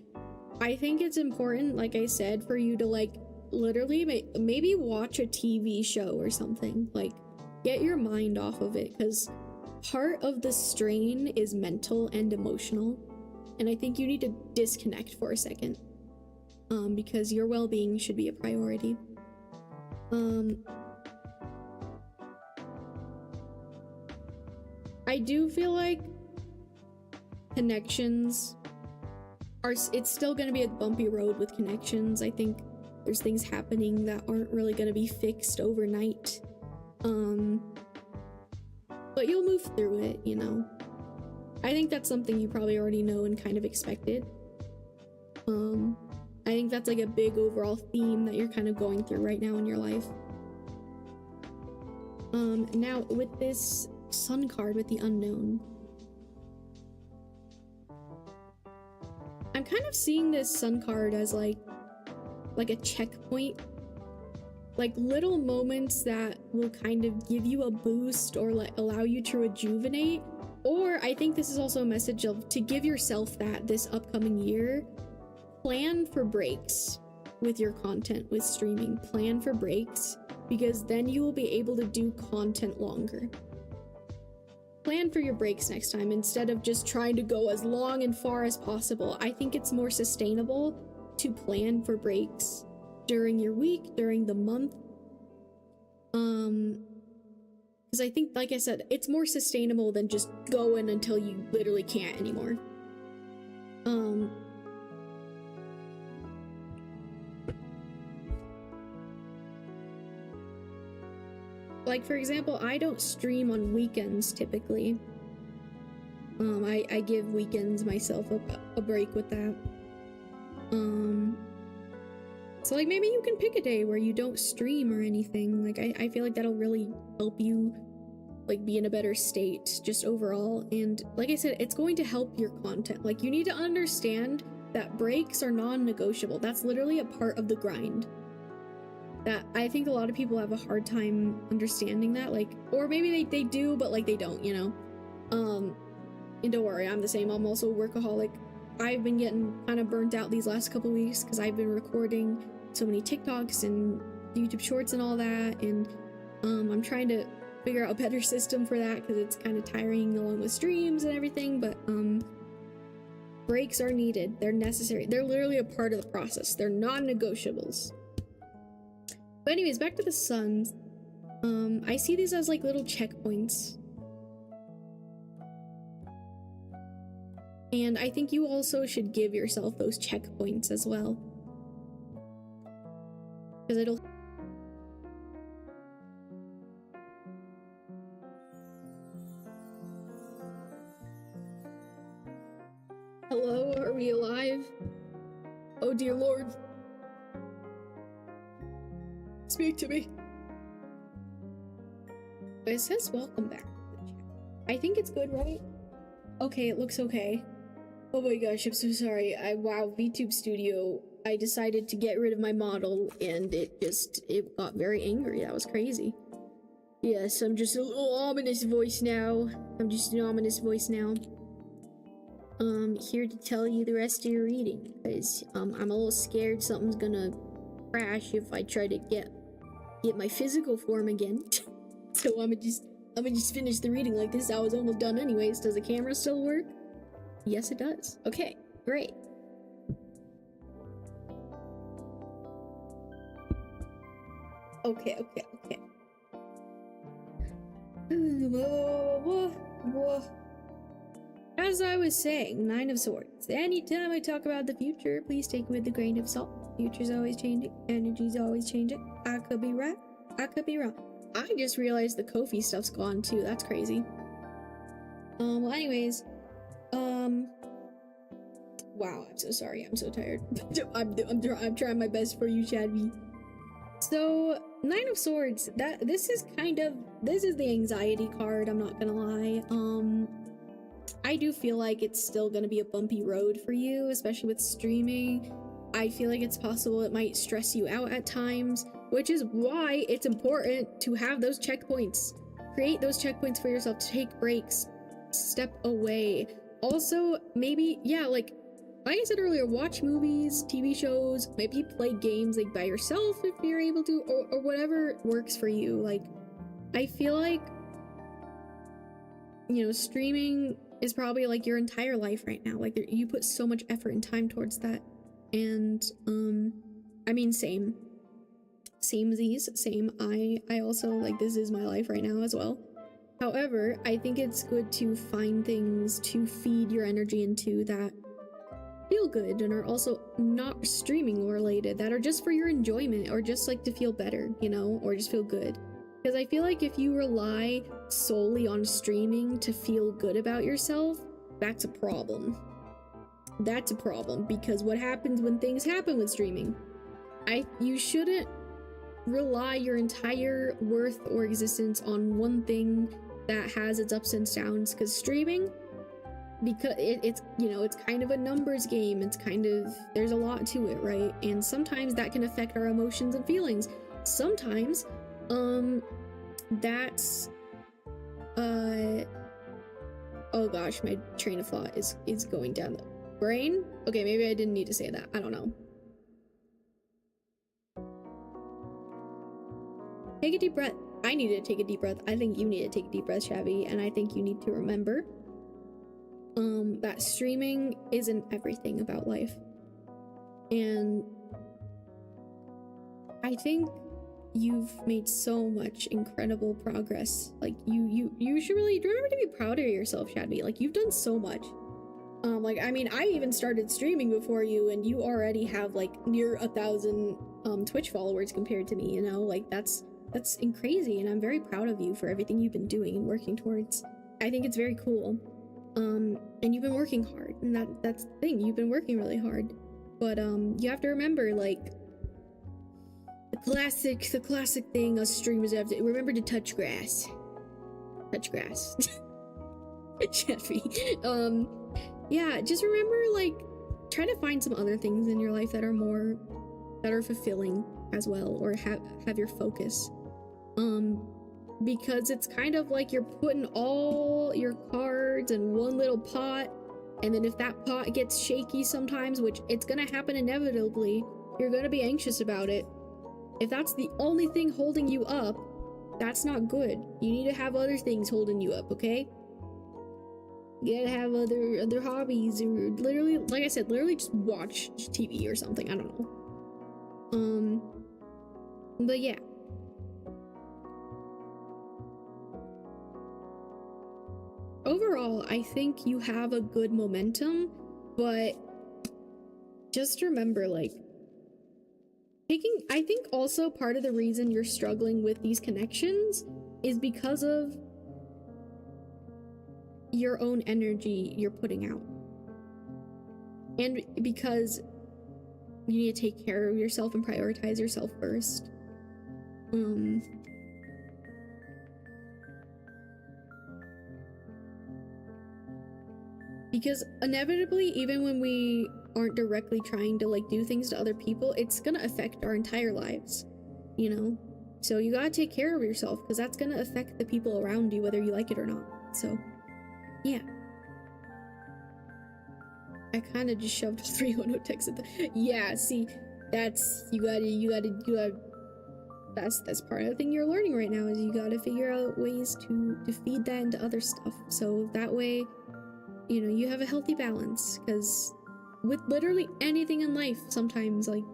I think it's important, like I said, for you to like literally maybe watch a TV show or something. Like, get your mind off of it, because part of the strain is mental and emotional. And I think you need to disconnect for a second. Because your well-being should be a priority. I do feel like connections it's still going to be a bumpy road with connections. I think there's things happening that aren't really going to be fixed overnight. But you'll move through it, you know. I think that's something you probably already know and kind of expected. I think that's like a big overall theme that you're kind of going through right now in your life. Now with this sun card with the unknown, I'm kind of seeing this sun card as like a checkpoint, like little moments that will kind of give you a boost or like allow you to rejuvenate. Or I think this is also a message of to give yourself that this upcoming year. Plan for breaks with your content, with streaming. Plan for breaks, because then you will be able to do content longer. Plan for your breaks next time instead of just trying to go as long and far as possible. I think it's more sustainable to plan for breaks during your week, during the month. Because I think, like I said, it's more sustainable than just going until you literally can't anymore. Like, for example, I don't stream on weekends typically. I give weekends myself a break with that. So like maybe you can pick a day where you don't stream or anything. Like I feel like that'll really help you like be in a better state just overall. And like I said, it's going to help your content. Like you need to understand that breaks are non-negotiable. That's literally a part of the grind. That I think a lot of people have a hard time understanding that, like, or maybe they do, but like they don't, you know. And don't worry, I'm the same. I'm also a workaholic. I've been getting kind of burnt out these last couple weeks because I've been recording so many TikToks and YouTube shorts and all that, and I'm trying to figure out a better system for that because it's kind of tiring along with streams and everything. But breaks are needed. They're necessary. They're literally a part of the process. They're non-negotiables. But anyways, back to the suns. I see these as like little checkpoints. And I think you also should give yourself those checkpoints as well. Because it'll... Hello, are we alive? Oh dear Lord. Speak to me. It says welcome back to the chat. I think it's good, right? Okay, it looks okay. Oh my gosh, I'm so sorry. Wow, VTube Studio. I decided to get rid of my model and it got very angry. That was crazy. Yes, I'm just a little ominous voice now. I'm just an ominous voice now. Here to tell you the rest of your reading, because I'm a little scared something's gonna crash if I try to get my physical form again. So I'm gonna just finish the reading like this. I was almost done anyways. Does the camera still work? Yes, it does. Okay, great. Okay. As I was saying, Nine of Swords. Anytime I talk about the future, please take it with a grain of salt. Future's always changing. Energy's always changing. I could be right. I could be wrong. I just realized the Kofi stuff's gone too. That's crazy. Well, anyways, wow, I'm so sorry. I'm so tired. I'm trying my best for you, Shadby. So, Nine of Swords. This is the anxiety card. I'm not gonna lie. I do feel like it's still gonna be a bumpy road for you, especially with streaming. I feel like it's possible it might stress you out at times, which is why it's important to have those checkpoints. Create those checkpoints for yourself, to take breaks, step away. Also, maybe, yeah, like I said earlier, watch movies, TV shows, maybe play games like by yourself if you're able to, or whatever works for you. Like, I feel like, you know, streaming is probably like your entire life right now. Like, you put so much effort and time towards that. And, I mean, same. Samesies, same. I also, like, this is my life right now as well. However, I think it's good to find things to feed your energy into that feel good and are also not streaming related, that are just for your enjoyment or just like to feel better, you know, or just feel good. Because I feel like if you rely solely on streaming to feel good about yourself, that's a problem. That's a problem, because what happens when things happen with streaming? You shouldn't rely your entire worth or existence on one thing that has its ups and downs, because streaming, because it's, you know, it's kind of a numbers game. It's kind of, there's a lot to it, right? And sometimes that can affect our emotions and feelings. Sometimes, that's, oh gosh, my train of thought is going down the brain. Okay, maybe I didn't need to say that. I don't know. Take a deep breath. I need to take a deep breath. I think you need to take a deep breath, Shabby, and I think you need to remember that streaming isn't everything about life. And I think you've made so much incredible progress. Like, you should really remember to be proud of yourself, Shabby. Like, you've done so much. Like, I mean, I even started streaming before you, and you already have like near 1,000 Twitch followers compared to me, you know? Like, that's crazy, and I'm very proud of you for everything you've been doing and working towards. I think it's very cool. And you've been working hard, and that's the thing, you've been working really hard. But you have to remember, like, the classic thing us streamers have to remember to touch grass. Touch grass. Jeffy. Yeah, just remember, like, try to find some other things in your life that are fulfilling as well, or have your focus. Because it's kind of like you're putting all your cards in one little pot, and then if that pot gets shaky sometimes, which it's gonna happen inevitably, you're gonna be anxious about it. If that's the only thing holding you up, that's not good. You need to have other things holding you up, okay? You gotta have other hobbies, or literally, like I said, literally just watch TV or something, I don't know. But yeah. Overall, I think you have a good momentum, but just remember, like, I think also part of the reason you're struggling with these connections is because of your own energy you're putting out. And because you need to take care of yourself and prioritize yourself first. Because inevitably, even when we aren't directly trying to, like, do things to other people, it's gonna affect our entire lives, you know? So you gotta take care of yourself, because that's gonna affect the people around you, whether you like it or not. So, yeah. I kind of just shoved a 310 text at the... Yeah, see, that's... You gotta... That's part of the thing you're learning right now, is you gotta figure out ways to feed that into other stuff. So that way, you know, you have a healthy balance, because with literally anything in life, sometimes, like,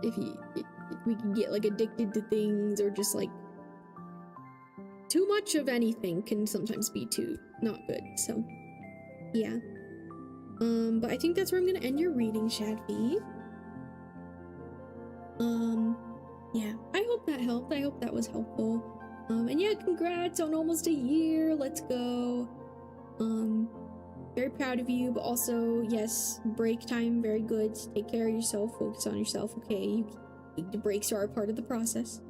if we can get, like, addicted to things, or just, like, too much of anything can sometimes be too not good. So yeah. But I think that's where I'm gonna end your reading, Shadvi. Yeah, I hope that helped. I hope that was helpful. And yeah, congrats on almost a year. Let's go. Very proud of you, but also, yes, break time, very good. Take care of yourself, focus on yourself, okay? The breaks are a part of the process.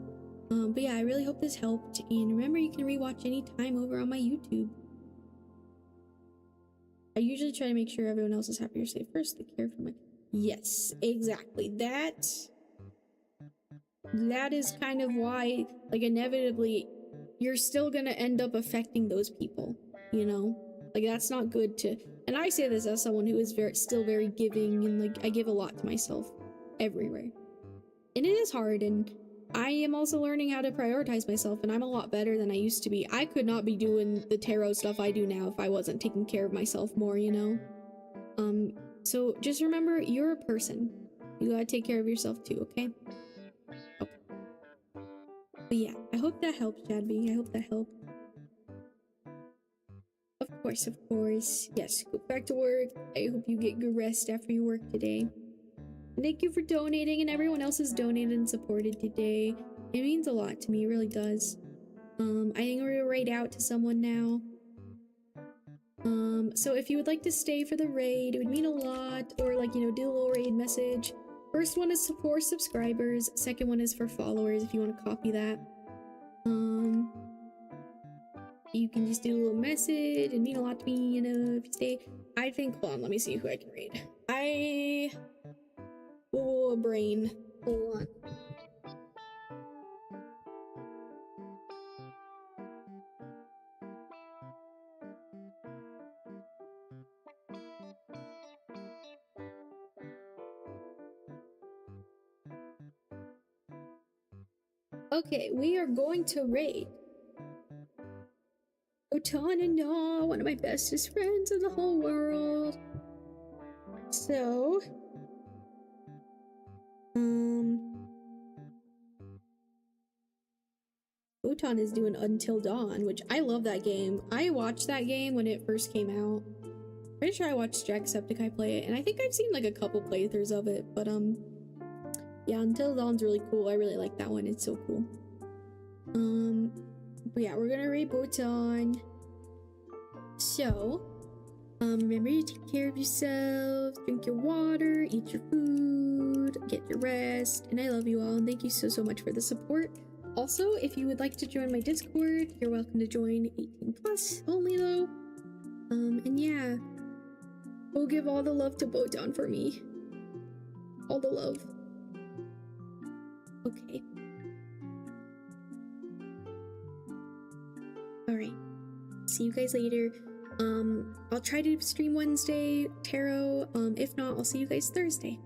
But yeah, I really hope this helped. And remember, you can rewatch anytime over on my YouTube. I usually try to make sure everyone else is happy or safe first. The care for my... Yes, exactly. That is kind of why, like, inevitably, you're still gonna end up affecting those people, you know? Like, that's not good to... And I say this as someone who is still very giving, and, like, I give a lot to myself everywhere. And it is hard, and I am also learning how to prioritize myself, and I'm a lot better than I used to be. I could not be doing the tarot stuff I do now if I wasn't taking care of myself more, you know? So just remember, you're a person. You gotta take care of yourself too, okay? Okay. But yeah, I hope that helped, Jadby. I hope that helped. Of course, of course. Yes, go back to work. I hope you get good rest after you work today. Thank you for donating, and everyone else has donated and supported today. It means a lot to me, it really does. I think we're gonna raid out to someone now. So if you would like to stay for the raid, it would mean a lot, or like, you know, do a little raid message. First one is for subscribers, second one is for followers if you want to copy that. You can just do a little message, it'd mean a lot to me, you know, if you stay. I think, hold on, let me see who I can raid. Oh, brain. Hold on. Okay, we are going to raid Otana, one of my bestest friends in the whole world. So, Otan is doing Until Dawn, which I love that game. I watched that game when it first came out. Pretty sure I watched Jacksepticeye play it, and I think I've seen like a couple playthroughs of it, but yeah, Until Dawn's really cool. I really like that one. It's so cool. But yeah, we're gonna raid Botan. So, remember to take care of yourself, drink your water, eat your food, get your rest, and I love you all, and thank you so much for the support. Also, if you would like to join my Discord, you're welcome to join 18+ only though. And yeah, go give all the love to Botan for me. All the love. Okay. Alright. See you guys later. I'll try to stream Wednesday, tarot. If not, I'll see you guys Thursday.